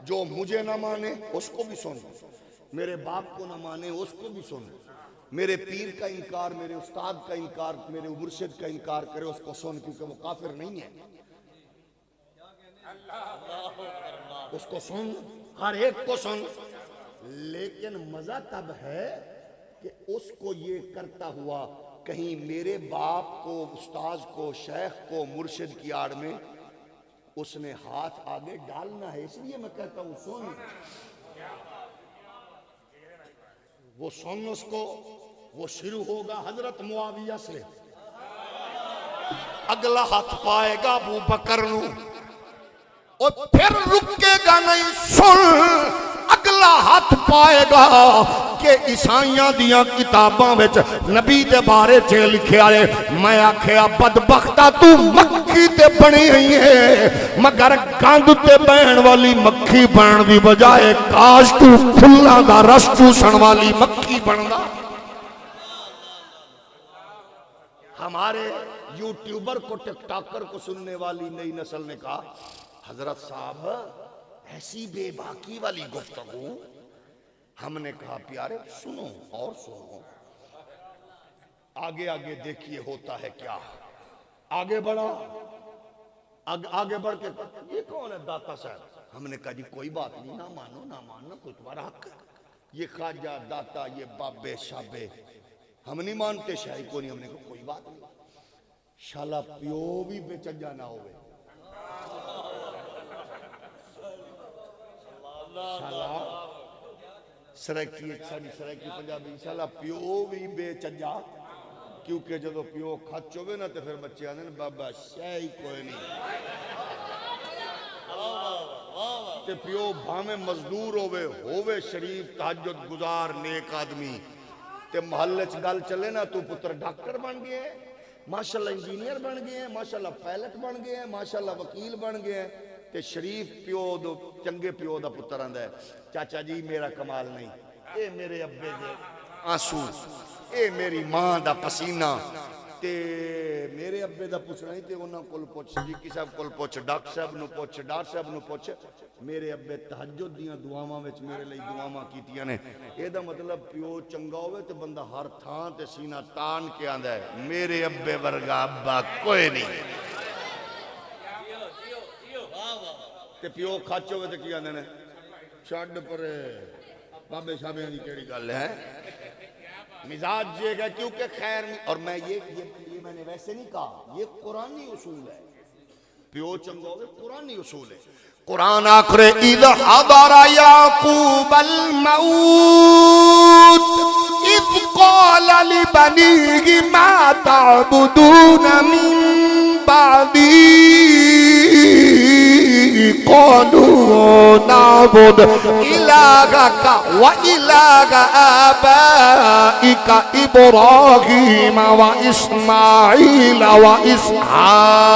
جو مجھے نہ مانے اس کو بھی سن میرے باپ کو نہ مانے اس کو بھی سن میرے پیر کا انکار میرے استاد کا انکار میرے مرشد کا انکار کرے اس کو سن کیونکہ وہ کافر نہیں ہے اس کو سن ہر ایک کو سن لیکن مزہ تب ہے کہ اس کو یہ کرتا ہوا کہیں میرے باپ کو استاذ کو شیخ کو مرشد کی آڑ میں اس نے ہاتھ آگے ڈالنا ہے اس لیے میں کہتا ہوں سن وہ سن اس کو وہ شروع ہوگا حضرت معاویہ سے اگلا ہاتھ پائے گا ابو بکر نو اور پھر رکے گا نہیں سن اگلا ہاتھ پائے گا کہ عیسائیاں دیاں کتاباں وچ نبی دے بارے چ لکھیا ہے میں آکھیا بدبختہ تو مکھی تے بنی ہوئی ہے مگر گند تے بہن والی مکھی بنن دی بجائے کاش تو پھلاں دا رس چوسن والی مکھی بندا ہمارے یوٹیوبر کو ٹک ٹاکر کو سننے والی نئی نسل نے کہا حضرت صاحب ایسی بے باکی والی گفتگو ہم نے کہا پیارے سنو اور سنو آگے آگے دیکھیے ہوتا ہے کیا آگے بڑھا آگے بڑھ کے یہ کون ہے داتا صاحب ہم نے کہا جی کوئی بات نہیں نہ مانو نہ مانو کوئی تمہارا حق ہے یہ خواجہ داتا یہ بابے شابے ہم نہیں مانتے شاہی کو نہیں ہم نے کہا کوئی بات نہیں شالا پیو بھی بے چجا نہ ہوئے شالا سرکی ایک ساری سرکی پنجابی شالا پیو بھی بے چجا کیونکہ جدو پیو کھچ ہوئے نا تو پھر بچے آنے بابا شاہی کوئی نہیں تے پیو بھامے مزدور ہوئے شریف تہجد گزار نیک آدمی تے محلے چ گل چلے نا تو پتر ڈاکٹر بن گئے ماشاءاللہ انجینئر بن گئے ہیں ماشاءاللہ پائلٹ بن گئے ہیں ماشاءاللہ وکیل بن گئے ہیں تے شریف پیو دو چنگے پیو دا پتر آندہ ہے چاچا جی میرا کمال نہیں اے میرے ابے دے آنسو اے میری ماں دا پسینہ تے میرے ابے دا پوچھ نہیں تے انہاں کل پوچھ صدیقی صاحب کل پوچھ ڈاکٹر صاحب نو پوچھ ڈاکٹر صاحب نو پوچھ میرے ابے تہجد دیاں دعاواں وچ میرے لئی دعاواں کیتیاں نے اے دا مطلب پیو چنگا ہوئے تے بندہ ہر تھان تے سینہ تان کے آندہ ہے میرے ابے ورگا ابا کوئی نہیں تے پیو کھچ ہوئے تے کی آندے نے چھڑ پرے بابے شابے دی کیڑی گل ہے مزاج یہ ہے کیونکہ خیر اور میں یہ میں نے ویسے نہیں کہا یہ قرآنی اصول ہے پیو چنگا ہوئے قرآنی اصول ہے قرآن آخرے اِذْ حَضَرَ يَعْقُوبَ الْمَوْتِ اِذْ قَالَ لِبَنِيهِ مَا تَعْبُدُونَ مِن بَعْدِي قَالُوا نَعْبُدُ إِلَٰهَكَ وَإِلَٰهَ آبَائِكَ إِبْرَاهِيمَ وَإِسْمَاعِيلَ وَإِسْحَاقَ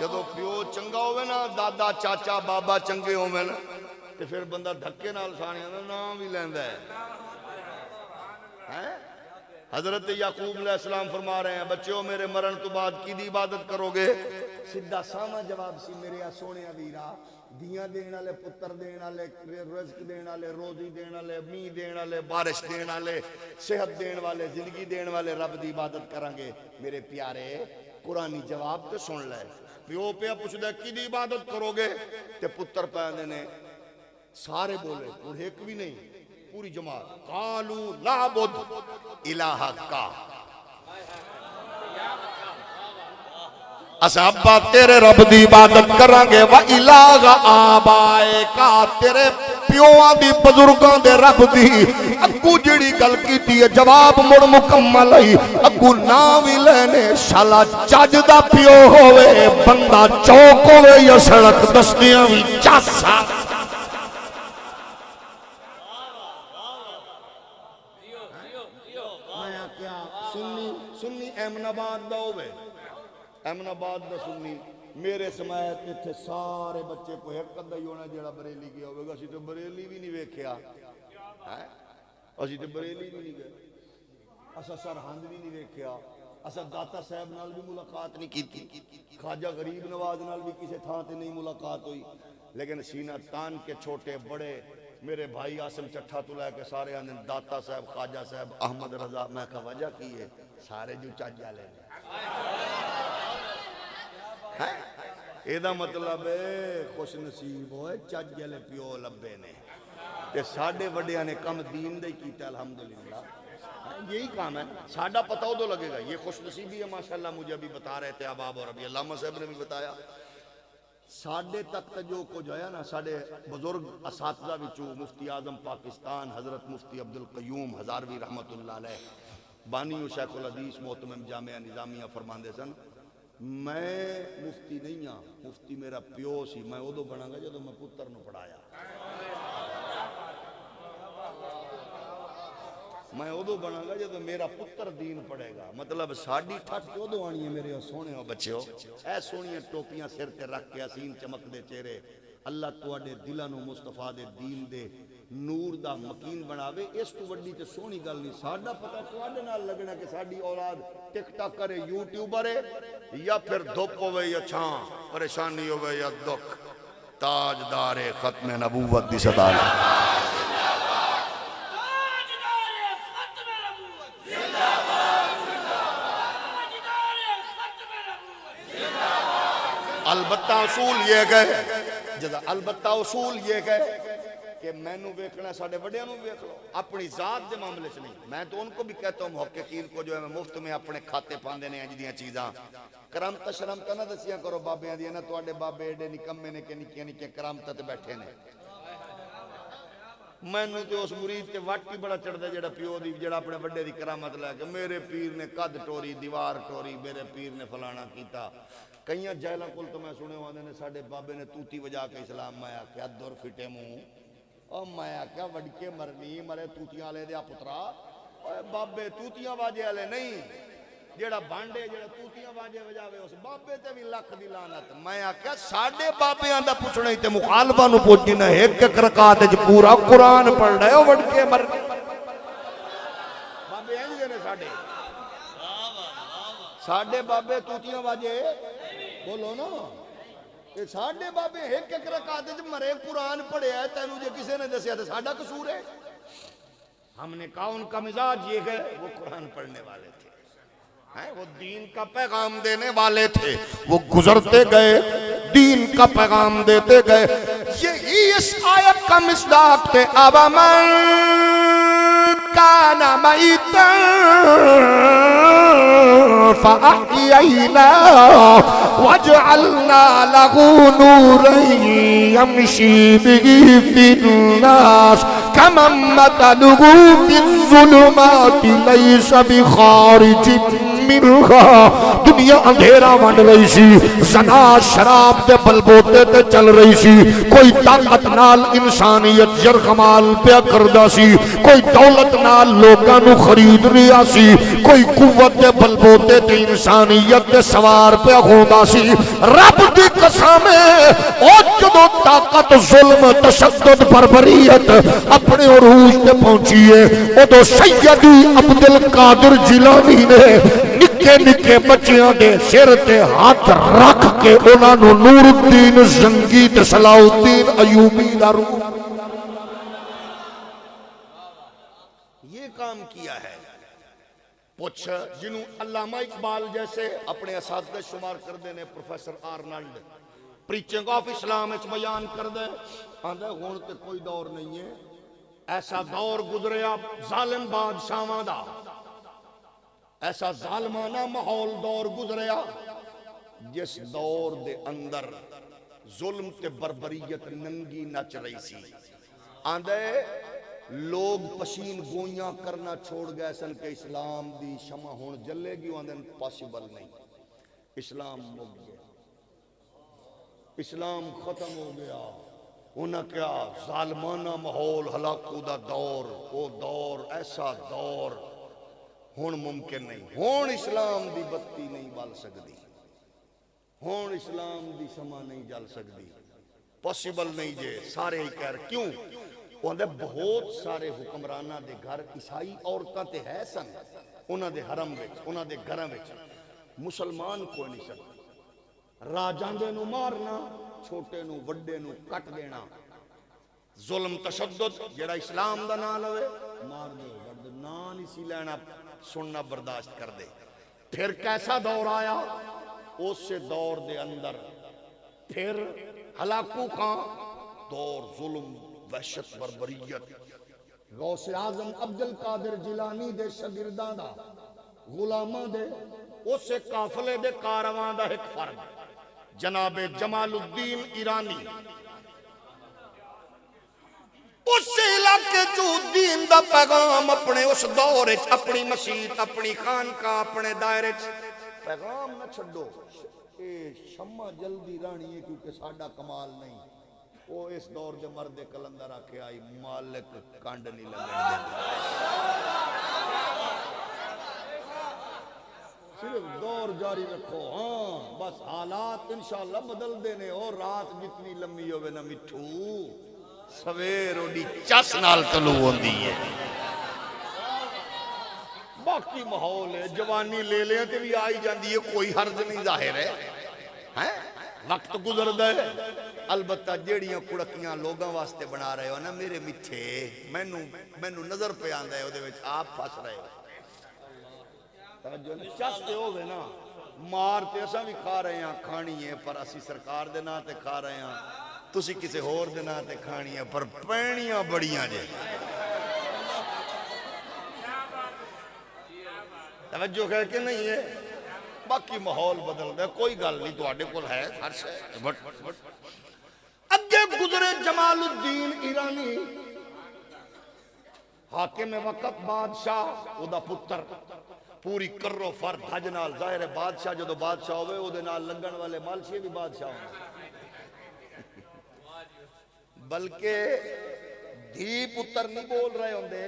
جدو پیو چنگا ہوئے نا دادا چاچا بابا چنگے ہوئے نا تو پھر بندہ دھکے نال سانیاں نا نام بھی لیندہ ہے حضرت یعقوب علیہ السلام فرما رہے ہیں بچیوں میرے مرن تو بعد کی دی عبادت کرو گے سدھا ساما جواب سی میرے سونے ویرا دیاں دین والے، پتر دین والے، رزق دین والے، روزی دین والے، می دین والے، بارش دین والے، صحت دین والے، زندگی دین والے رب دی عبادت کریں گے۔ میرے پیارے قرآنی جواب تے سن لے، پیو پیا پوچھدا کی دی عبادت کرو گے تے پتر پہندے نے سارے بولے اور ایک بھی نہیں، پوری جماعت قالوا نعبد الہک، اسا ابا تیرے رب دی عبادت کریں گے، وَإِلَٰهَ آبَائِكَ تیرے پیوان دی بزرگاں دے رب دی۔ اگو جڑی گل کیتی ہے جواب مڑ مکمل ہے، اگو نام ہی لینے شالا چج دا پیو ہوئے، بندہ چوک ہوئے یا سڑک دستیاں بھی چاسا۔ میں کیا سنی ایمن آباد دا ہوئے، ایمن آباد دا سنی میرے سمایت میں تھے سارے بچے کو ایک قدہ ہی ہونا جڑا بریلی گیا ہوئے گا، اسی تو بریلی بھی نہیں ویکھیا، اسی تو بریلی بھی نہیں گئے، اسا سرہند بھی نہیں ویکھیا، اسا داتا صاحب نال بھی ملاقات نہیں کی تھی، خواجہ غریب نواز نال بھی کسی تھا تے نہیں ملاقات ہوئی، لیکن سینہ تان کے چھوٹے بڑے میرے بھائی آسم چٹھا تو لے کے سارے آنے داتا صاحب، خواجہ صاحب، احمد رضا، میں کہا وجہ کی ہے سارے جو چاجہ لے ایدہ مطلب ہے خوش نصیب ہوئے چج جلے پیو لبے نے تے ساڑھے وڈیاں نے کم دین دے کیتا الحمدللہ، یہی کام ہے، ساڑھا پتہ ہو دو لگے گا، یہ خوش نصیبی ہے ماشاءاللہ، مجھے ابھی بتا رہے تھے احباب اور ابھی علامہ صاحب نے بھی بتایا، ساڑھے تک جو کچھ آیا نا، ساڑھے بزرگ اساتذہ وچوں مفتی اعظم پاکستان حضرت مفتی عبدالقیوم ہزاروی رحمت اللہ علیہ بانی و شیخ الحدیث محتمم جامعہ نظامیہ فرماندے سن، میں مفتی نہیں ہاں، مفتی میرا پیو سی، میں ادو بنا گا جدو میں پتر نو پڑھایا، میں ادو بنا گا جدو میرا پتر دین پڑھے گا، مطلب ساڑھی ٹھٹ ادو آنی ہے میرے سونے ہو بچے ہو، اے سونی ٹوپیاں سر تے رکھ کے حسین چمک دے چہرے، اللہ تواڈے دلاں نو مصطفیٰ دے دین دے نور دا مکین بناوے، اس تو وڈی تے سونی گل نہیں، ساڈا پتہ تواڈے نال لگنا کہ ساڈی اولاد ٹک ٹاک کرے، یوٹیوبر ہے یا پھر دھوپ ہوئے یا چھاں، پریشانی ہوئے یا دکھ، تاجدار ختم نبوت دی صدا ہے۔ البتہ اصول یہ گئے البتہ اصول یہ گئے کہ میں نو ویکھنا ساڑھے وڈیاں نو ویکھ لو، اپنی ذات دے معاملے سے نہیں، میں تو ان کو بھی کہتا ہوں محققین کو جو ہے میں مفت میں اپنے کھاتے پاندے نے اجدیاں چیزاں کرامتا شرامتا نہ دسیاں کرو بابیاں دیاں نہ تو آڈے بابے ایڈے نکمے نے کہ نکیاں نکیاں کرامتا تے بیٹھے نے، میں نو تے اس مرید تے وٹ بھی بڑا چڑھ دے جڑا پیو دی جڑا اپنے وڈے دی کرامت لے کہ میرے پیر نے قد ٹوری دیوار ٹوری میرے پیر نے فلانا کیتا، کئیاں جائلہ کل تو میں سنے ہوندے نے ساڑھے بابے نے توتی وجا کے اسلام مایا کیا دور فٹے منہ، او مایا کیا وڈکے مرنی مرے توتیاں آلے دیا پترا، اوے بابے توتیاں واجے آلے نہیں، جیڑا بانڈے جیڑا توتیاں واجے وجاوے اس بابے تے بھی لکھ دی لعنت، مایا کیا ساڑھے بابے آندہ پوچھنے تے مخالفہ نو پوچھنی نہ ایک ایک رکعت جو پورا قرآن پڑھ رہے ہو وڈکے مرنی، بابے ہیں جینے ساڑھے بابے توتیاں واجے بولو نا، کہ ساڑھے بابے ایک ایک رکعت جو مرے قرآن پڑھے ہے تینو جو کسے نے دسیا تھا ساڑھا قصور ہے، ہم نے کہا ان کا مزاج یہ ہے وہ قرآن پڑھنے والے تھے، وہ دین کا پیغام دینے والے تھے، وہ گزرتے گئے دین کا پیغام دیتے گئے، یہی اس آیت کا مصداق تھے، اب من کان میتا فأحیینا وجعلنا له نورا يمشي به في الناس كمن مثله في الظلمات ليس بخارج منها، دنیا اندھیرا ونڈ رہی سی، زنا شراب دے بلبوتے تے چل رہی سی، کوئی طاقت نال انسانیت یرغمال پیا کردا سی، کوئی دولت نال لوگاں نو خرید رہا سی، کوئی قوت دے بلبوتے تے انسانیت دے سوار پیا ہوندا سی، رب دی قسم او جدوں طاقت ظلم تشدد بربریت اپنے عروج تے پہنچی ہے، ادو سیدی عبدالقادر جیلانی نے نکے نکے بچیاں انہاں دے سر تے ہاتھ رکھ کے انہاں نو نور الدین زنگی تے صلاح الدین ایوبی دا روح یہ کام کیا ہے. پوچھ جنہوں علامہ اقبال جیسے اپنے اساتذہ شمار کر دینے پروفیسر آرنلڈ پریچنگ آف اسلام اچ بیان کر دے آندھے ہون تے کوئی دور نہیں ہے ایسا دور گزریا ظالم بادشاہاں دا ایسا ظالمانہ ماحول دور گزریا جس دور دے اندر ظلم تے بربریت ننگی نچ رہی سی. آندھے لوگ پشین گوئیاں کرنا چھوڑ گئے سن کہ اسلام دی شمع ہون جلے گی. آندھے پاسبل نہیں. اسلام مک گیا اسلام ختم ہو گیا. انہاں کیا ظالمانہ ماحول ہلاکو دا دور او دور ایسا دور ہون ممکن نہیں. ہون اسلام دی بتی نہیں بال سکتی ہون اسلام دی شمع نہیں جل سکتی پاسبل نہیں جے. سارے ہی کہہ رہے کیوں اندر بہت سارے حکمرانہ دے گھر عیسائی عورتاں تے ہے سن انہاں دے حرم وچ انہاں دے گھراں وچ مسلمان کوئی نہیں سکتا. راجاں دے نو مارنا چھوٹے نو وڈے نو کٹ دینا ظلم تشدد جڑا اسلام دا نام لوے مار دے ورد نام نہیں سی لینا سننا برداشت کر دے. پھر کیسا دور آیا اس دور دے اندر پھر ہلاکو خان دور ظلم وحشت بربریت غوث اعظم عبد القادر جیلانی دے شاگرداں دا غلاماں دے اس قافلے دے کارواں دا ایک فرد جناب جمال الدین ایرانی اس علاقے جو دین دا پیغام اپنے اس دور اپنی مسجد اپنی خانقاہ اپنے دائرے پیغام نہ چھڈو اے شمع جلدی رانی ہے کیونکہ ساڈا کمال نہیں. وہ اس دور دے مرد کلندر آکے آئی مالک کانڈ نہیں لگن دے صرف دور جاری رکھو. ہاں بس حالات انشاءاللہ بدل دینے اور رات جتنی لمبی ہوئے نہ مٹھو سویر اڈی چس نال طلوع ہوندی ہے. باقی ماحول ہے جوانی لے لیں تے بھی آئی جاندی ہے کوئی حرج نہیں ظاہر ہے وقت گزر دے. البتہ جیڑیاں کڑکیاں لوگاں واسطے بنا رہے ہو نا میرے میٹھے مینوں نظر پہ آندا ہے اودے وچ آپ پھس رہے ہو. توجہ نہیں چستے ہوگے نا مار تے اساں بھی کھا رہے ہیں کھانی ہے پر اسی سرکار دے نام تے کھا رہے ہیں تسی کسے ہور دے نام تے کھانی ہے پر پینیاں بڑیاں جے. توجہ ہے کہ نہیں ہے. باقی ماحول بدل دے کوئی گل نہیں تواڈے کول ہے ہر شے. اگے گزرے جمال الدین ایرانی حاکم وقت بادشاہ او دا پتر پوری کرو فر دھج نال ظاہر بادشاہ جدو بادشاہ ہوئے او دے نال لگن والے مالشی بھی بادشاہ ہوئے بلکہ دھی پتر نہیں بول رہے ہوندے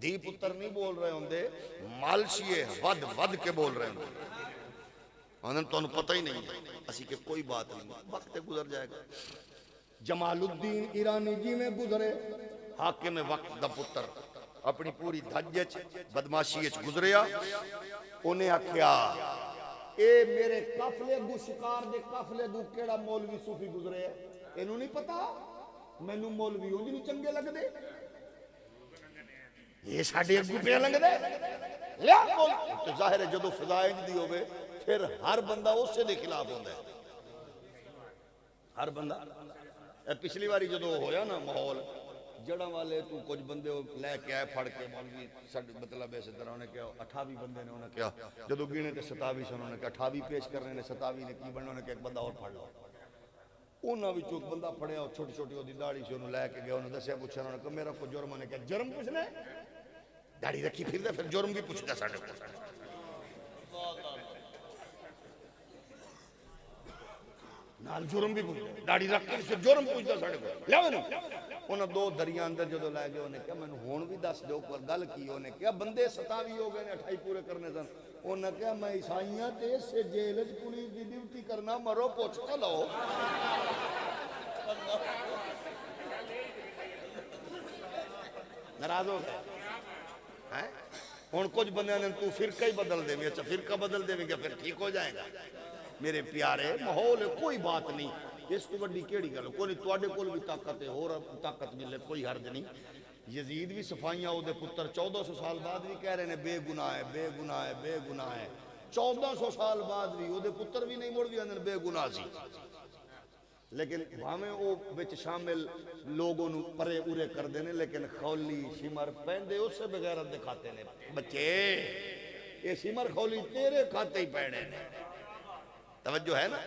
دھی پتر نہیں بول رہے ہوندے مالشیے ود کے بول رہے ہوندے. انہوں تو پتہ ہی نہیں ہے اسی کہ کوئی بات نہیں وقت گزر جائے گا. جمال الدین ایرانی جی میں گزرے حاکم وقت دا پتر اپنی پوری دھجچ بدماشی گزریا. انہیں آکھیا اے میرے قافلے گو شکار دے قافلے گو کیڑا مولوی صوفی گزرے ہے انہوں نہیں پتا مینوں مولوی ہوں نہیں چنگے لگ دے یہ ساڑھے اگو پہ لنگ دے لیا بول تو ظاہر ہے جدو فضائیں دی ہوئے پھر ہر بندہ اس سے دے خلاف ہوندہ ہے. ہر بندہ پچھلی باری جدو ہویا نا ماحول جڑا والے تو کچھ بندے لے کے آئے پھڑ کے مولوی مطلب ایسے طرح انہیں کیا 28 بندے نے انہیں کیا جدو گینے تے 27 سے انہوں نے کیا 28 پیش کرنے نے 27 نے کی بننا انہیں کہ ایک بندہ اور پھڑ لو انہوں بھی چوک بندہ پھڑیا اور چھوٹی چھوٹی ہوتی داڑھی سے انہوں لے کے گیا انہوں دسیا پوچھا انہوں نے کہا میرا کو جرم انہیں کیا جرم پوچھنے داڑھی رکھی پھر دے پھر جرم بھی پوچھتا ساڑھے کو نال جرم بھی پوچھتا داڑھی رکھ کے جرم پوچھتا ساڑھے کو لیا انہوں دو دریا اندر جدو لے گئے انہیں کہا میں نے ہون بھی دس دو پر گل کی انہیں کہا بندے 27 ہو گئے 28 پورے کرنے سن انہیں کہا میں عیسائیاں تے سے جیلج پولیس دی ڈیوٹی کرنا مرو پوچھتا لو ناراض ہو گئے ہوں کچھ بندے نے تو فرقہ ہی بدل دے، اچھا فرقہ بدل دے گا پھر ٹھیک ہو جائے گا؟ میرے پیارے ماحول ہے، کوئی بات نہیں، اس کو بڑی کیڑی گل کوئی نہیں، تواڈے کول بھی طاقت ہے، اور طاقت ملے کوئی حرج نہیں۔ یزید بھی صفائیاں او دے پتر 1400 سال بعد بھی کہہ رہے ہیں بے گناہ ہے، بے گناہ ہے، بے گناہ ہے۔ 1400 سال بعد بھی او دے پتر بھی نہیں مڑ بھی اندر بے گناہ سی، لیکن بھامیں او بچ شامل لوگوں نو پرے اورے کر دینے، لیکن خولی شمر پہندے اس سے بغیرت دکھاتے نے۔ بچے یہ شمر خولی تیرے کھاتے ہی پہنے نے، توجہ ہے نا؟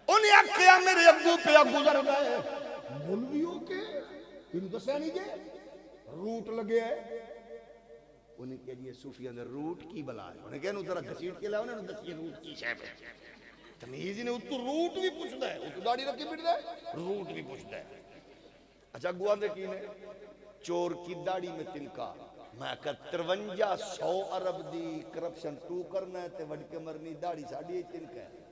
انہیں آکھیا میرے ابو پہ گزر گئے مولویوں کے، تینوں دسیا نہیں جے روٹ لگے ہے؟ انہیں کہا جی صوفیہ نے روٹ کی بلا ہے، انہیں کہا انہوں ذرا گھسیٹ کے لیا، انہوں نے دسی روٹ کی شے پہ تمیز نے اتو روٹ بھی پوچھتا ہے، اتو داڑھی رکھی بیٹھتا ہے، روٹ بھی پوچھتا ہے۔ اچھا گوان دے کی نے چور کی داڑھی میں تنکا، میں کہا 5300 عرب دی کرپشن تو کرنا ہے تے وڈ کے مرنی داڑھی ساڑھی تنکا ہے۔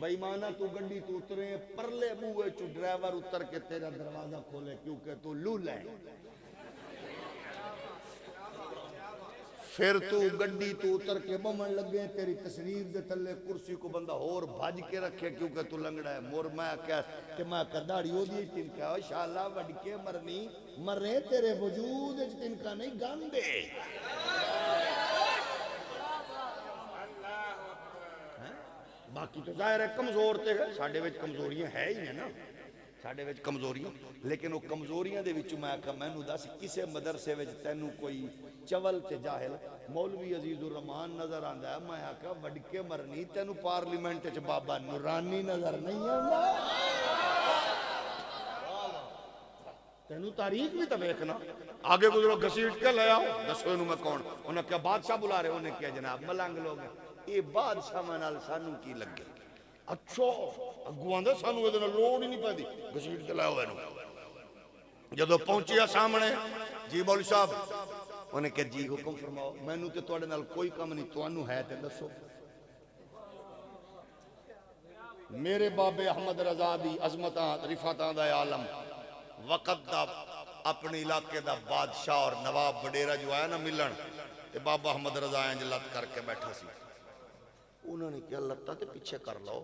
بھائی مانا تو گنڈی تو اترے پرلے بوئے چو ڈرائیور اتر کے تیرا دروازہ کھولے کیونکہ تو لولا ہے، پھر تو گڈی تو اتر کے بمن لگے تیری تصویر دے تلے کرسی کو بندہ اور بھاج کے رکھے کیونکہ تو لنگڑا ہے۔ مور میں کہ میں کداڑی ہو دی تنکا ہے، شاءاللہ وڈ کے مرنی مرے تیرے وجود تنکا نہیں گاندے۔ باقی تو ظاہر ہے کمزور تے ہے، ساڑھے وچ کمزوریاں ہے ہی ہیں نا، ساڑھے وچ کمزوریاں، لیکن وہ کمزوریاں دے وچ میں کہا میں نو دس کسے مدرسے وچ تینو کوئی چول تے جاہل مولوی عزیز الرحمان نظر آندا ہے؟ میں کہا وڈ کے مرنی تینو پارلیمنٹ وچ بابا نورانی نظر نہیں آندا؟ تینو تاریخ بھی تو دیکھنا، آگے گزرو گھسیٹ کے لے آؤ، دسو انہوں میں کون؟ انہوں نے کہا بادشاہ بلا رہے، انہوں نے کہا جناب ملنگ لوگ ہیں، یہ بادشاہ منال سانو کی لگے؟ اچھا اگوان دے سانو یہ لوڑ ہی نہیں پہ دی، گھسیٹ کے لے ہوئے انہوں جدو پہنچیا سامنے، جی مولوی صاحب، انہوں نے کہا جی حکم فرماؤ، میں نو تے توڑے نال کوئی کم نہیں، تو انہوں ہے تے دسو۔ میرے باب احمد رضا دی عظمتاں رفاتاں دا عالم وقت دا اپنے علاقے دا بادشاہ اور نواب وڈیرہ جو آیا نا ملن، تے بابا احمد رضا انج لت کر کے بیٹھا سی، انہوں نے کیا لتا تے پیچھے کر لو،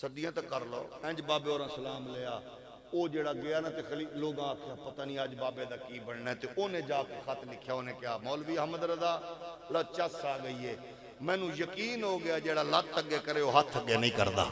صدیاں تے کر لو، انج بابے اور سلام لیا، او جڑا گیا نا تے لوگ آکھیا پتہ نہیں آج بابے دا کی بننا ہے، تے انہیں جا کے خط لکھیا، انہیں کیا مولوی احمد رضا لچس آ گئی ہے، میں نو یقین ہو گیا جڑا لت اگے کرے وہ ہاتھ اگے نہیں کردا۔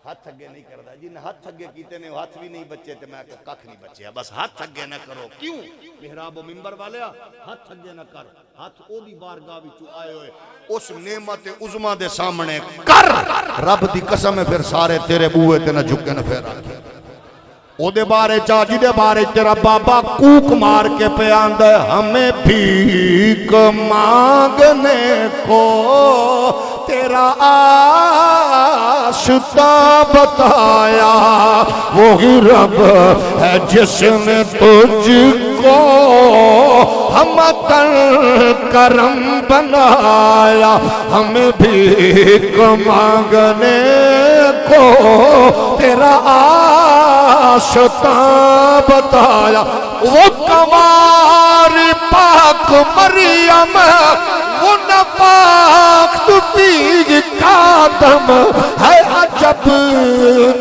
ہاتھ اگے نہیں کردا، جن ہاتھ اگے کیتے نے ہاتھ بھی نہیں بچے تے میں کہا ککھ نہیں بچے، بس ہاتھ اگے نہ کرو، کیوں؟ محراب و منبر والیا ہاتھ اگے نہ کر، ہاتھ او دی بارگاہ وچوں آئے ہوئے اس نعمت عظما دے سامنے کر، رب دی قسم ہے پھر سارے تیرے بوئے تے نہ جھکے نہ پھر آکے او دے بارے چاجی دے بارے تیرا بابا کوک مار کے پہ آندہ ہے، ہمیں بھیک مانگنے کو تیرا آشتا بتایا، وہی رب ہے جس نے تجھ کو ہمتن کرم بنایا، ہمیں بھیک مانگنے کو تیرا آشتا بتایا، وہ کنوار پاک مریم وہ نپاک تفیق کا دم ہے عجب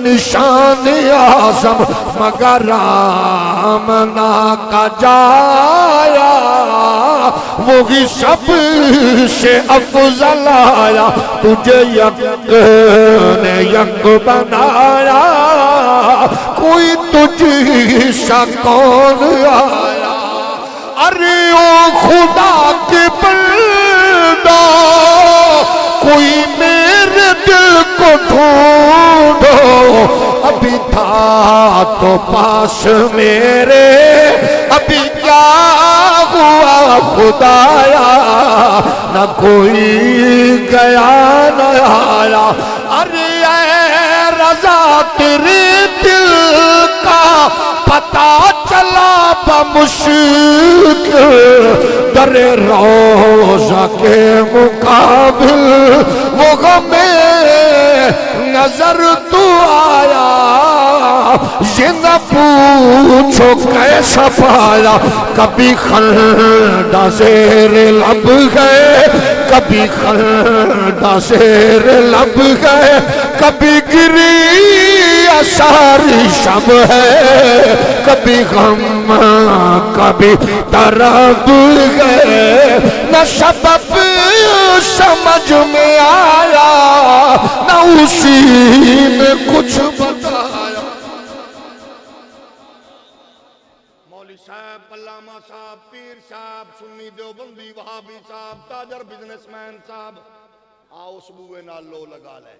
نشان اعظم مگر آمنہ کا جایا، وہی سب سے افضل آیا، تجھے یک نے یک بنایا، کوئی تجھ سا کون آیا، ارے او خدا کے بندہ کوئی میرے دل کو ڈھونڈو، ابھی تھا تو پاس میرے ابھی کیا ہوا خدایا، نہ کوئی گیا نہ آیا، ارے اے رضا تیرے دل کا پتہ چلا بمشک در روزہ کے مقابل وہ غمِ نظر تو آیا، یہ نہ پوچھو کیسا پایا، کبھی خلدہ زیر لب گئے، کبھی خلدہ زیر لب گئے، کبھی گری ساری شب ہے، کبھی غم کبھی طرب گئے، نہ سبب سمجھ میں آیا نہ اسی نے کچھ بتایا۔ مولوی صاحب، علامہ صاحب، پیر صاحب، سنی دیوبندی وہابی صاحب، تاجر بزنس مین صاحب، آؤ اس بوئے نال لو لگا لے۔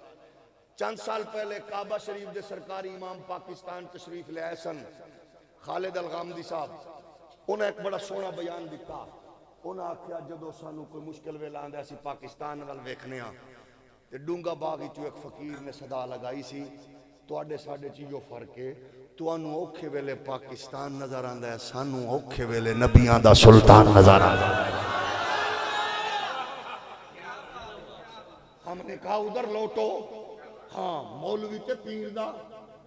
چند سال پہلے کعبہ شریف دے سرکاری امام پاکستان تشریف لے آئے سن خالد الغامدی صاحب، انہیں ایک بڑا سونا بیان دیتا۔ انہیں آکھیا جدو سانو کوئی مشکل ویلا آندا اسی پاکستان وال ویکھنے ہاں تے ڈونگا باغ وچوں ایک فقیر نے صدا لگائی سی، تواڈے ساڈے چ جو فرق ہے، تانوں اوکھے ویلے پاکستان نظر آندا ہے، سانوں اوکھے ویلے نبیاں دا سلطان نظر آندا ہے۔ ہم نے کہا ادھر لوٹو، ہاں مولوی تے پیر دا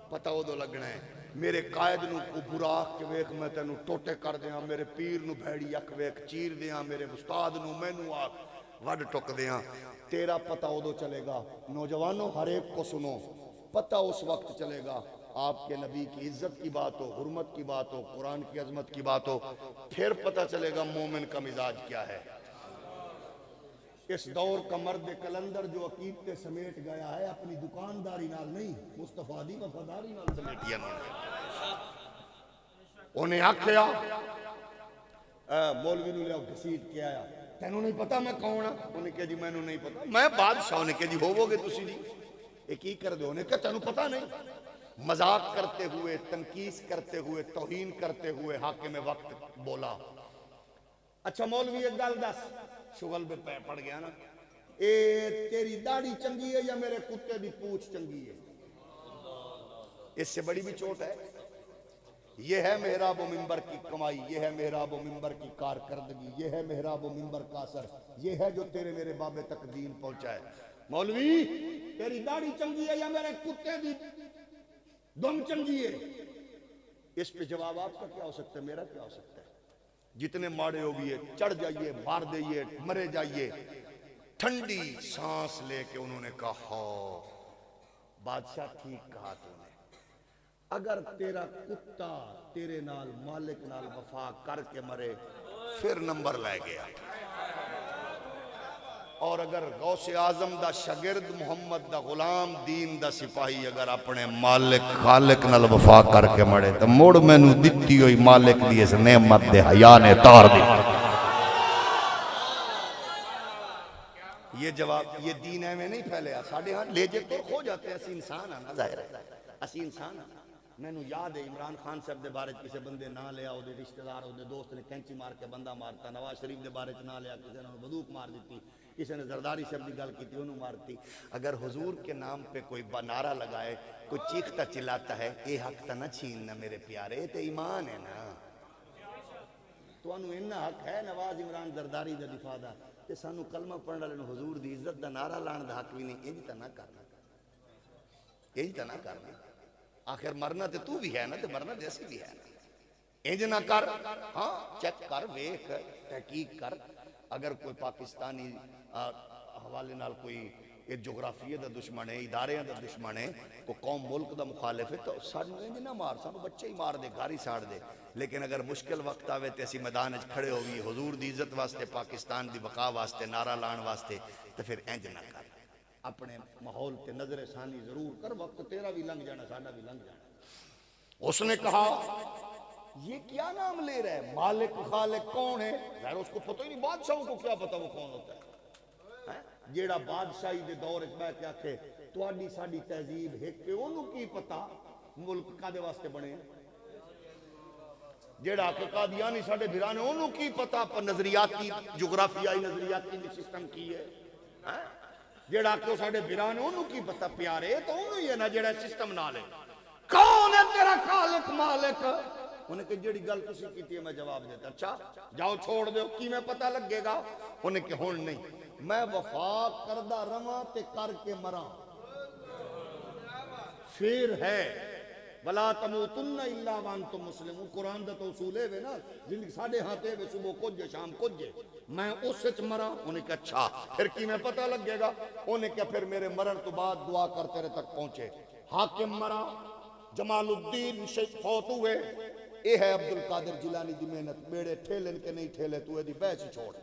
پتہ ادو لگنا ہے۔ میرے قائد نو کو براق کے ویک میں تینو ٹوٹے کر دیاں، میرے پیر نو بھیڑی اک ویک چیر دیاں، میرے استاد نو مینو آکھ وڈ ٹک دیاں۔ تیرا پتہ ادو چلے گا۔ نوجوانوں ہر ایک کو سنو، پتہ اس وقت چلے گا آپ کے نبی کی عزت کی بات ہو، حرمت کی بات ہو، قرآن کی عظمت کی بات ہو، پھر پتہ چلے گا مومن کا مزاج کیا ہے۔ اس دور کا مرد کلندر جو عقیدتے سمیٹ گیا ہے اپنی دکانداری نال نہیں، مصطفیٰ دی وفاداری نال سمیٹی انہیں آکھیا مولوی نو لے گھسیٹ کے آیا، تینوں نہیں پتا میں کون ہاں؟ انہیں کہا جی میں نہیں پتا، میں بادشاہ۔ انہیں کہا جی ہوو گے تسی جی، ایک ہی کر دو۔ انہیں کہا تینوں پتا نہیں؟ مذاق کرتے ہوئے، تنقیس کرتے ہوئے، توہین کرتے ہوئے حاکم وقت بولا، اچھا مولوی ایک گل دس، شغل پہ پڑ گیا نا، اے تیری داڑھی چنگی ہے یا میرے کتے دی پوچھ چنگی ہے؟ اس سے بڑی بھی چوٹ ہے۔ یہ ہے محراب و منبر کی کمائی، یہ ہے محراب و منبر کی کارکردگی، یہ ہے محراب و منبر کا اثر، یہ ہے جو تیرے میرے باب تک دین پہنچا ہے۔ مولوی تیری داڑھی چنگی ہے یا میرے کتے دی دم چنگی ہے؟ اس پہ جواب آپ کا کیا ہو سکتا ہے، میرا کیا ہو سکتا ہے؟ جتنے ماڑے ہو بھی ہے چڑھ جائیے، مار دئیے، مرے جائیے۔ ٹھنڈی سانس لے کے انہوں نے کہا بادشاہ ٹھیک کہا تو نے، اگر تیرا کتا تیرے نال مالک نال وفا کر کے مرے پھر نمبر لے گیا، اور اگر غوث اعظم دا شاگرد محمد دا غلام دین دا سپاہی اگر اپنے مالک خالق نال وفا کر کے مرے تو موڑ مینوں دتی ہوئی مالک دی اس نعمت دے حیا نے تار دی۔ یہ جواب یہ دین ہے میں نہیں پھیلیا، ساڑھے ہاں لے جے تو ہو جاتے ہیں، اسی انسان آنا ظاہر ہے، اسی انسان آنا۔ میں نو یاد ہے عمران خان صاحب دے بارے کسے بندے نہ لیا، او دے رشتہ دار او دے دوست نے کینچی مار کے بندہ مارتا، نواز شریف دے بارے نہ لیا، کسے نے بندوق مار دیتی، کسی نے زرداری صاحب دی گل کی تھی انہوں مارتی۔ اگر حضور کے نام پہ کوئی نعرہ لگائے، کوئی چیختا چلاتا ہے، اے حق تا نہ چھیننا میرے پیارے، تے ایمان ہے نا، تو انہوں انہا حق ہے نواز عمران زرداری دا دفاع دا، تے سانو کلمہ پڑھنا لینو حضور دی عزت دا نعرہ لان دا حق بھی نہیں، انج تا نہ کرنا، انج تا نہ کرنا، آخر مرنا تے تو بھی ہے نا، تے مرنا جیسی بھی ہے نا، انج نہ کر، ہاں چیک کر، ویک تحقیق کر، اگر کوئی پاکستانی حوالے نال کوئی جغرافیہ دا دشمن ہے، ادارے دا دشمن ہے، کوئی قوم ملک دا مخالف ہے، تو سانو انج نہ مار، سانو بچے ہی مار دے، گھاری ساڑ دے، لیکن اگر مشکل وقت آوے تے اسی میدان اچ کھڑے ہوئی حضور دی عزت واسطے، پاکستان دی بقا واسطے، نعرہ لان واسطے، تو پھر انج نہ کر، اپنے ماحول تے نظر ثانی ضرور کر، وقت تیرا بھی لنگ جانا، ساڈا بھی لنگ جانا۔ اس نے کہا یہ کیا نام لے رہا ہے، مالک خالق کون ہے؟ ظاہر اس کو پتہ ہی نہیں، بادشاہوں کو کیا پتہ وہ کون ہوتا ہے، جیڑا بادشاہی دے دور اچ بیٹھ کے آکھے تواڈی ساڈی تہذیب ایک، انہوں کی پتہ ملک کادے واسطے بنے، جیڑا کہ قادیانی ساڈے بھرانے انہوں کی پتہ پر نظریاتی جغرافیائی نظریاتی سسٹم کی ہے، جیڑا کہ ساڈے بھرانے انہوں کی پتہ پیارے، تو انہوں ہی ہے نا جیڑا سسٹم نہ لے، کون ہے تیرا خالق مالک؟ انہیں کہ جیڑی گل تسی کیتی ہے میں جواب دیتا، اچھا جاؤ چھوڑ دیو، کی میں پتہ لگے گا؟ انہیں کہ ہون نہیں، میں وفا کردہ رواں تے کر کے مراں، پھر ہے ولا تموتن الا وانتم مسلمون، قرآن دا تو اصول ہے نا، زندگی ساڈے ہاتھے وے، صبح کچھ شام کچھ، میں اس وچ مرا، انہیں کہا اچھا پھر کی میں پتہ لگے گا، انہیں کہا پھر میرے مرن تو بعد دعا کر تیرے تک پہنچے۔ حاکم مرا، جمال الدین فوت ہوئے، یہ ہے عبد القادر جیلانی دی محنت، بیڑے ٹھیلن کے نہیں ٹھیلے تو یہ دی بحث ہی چھوڑ،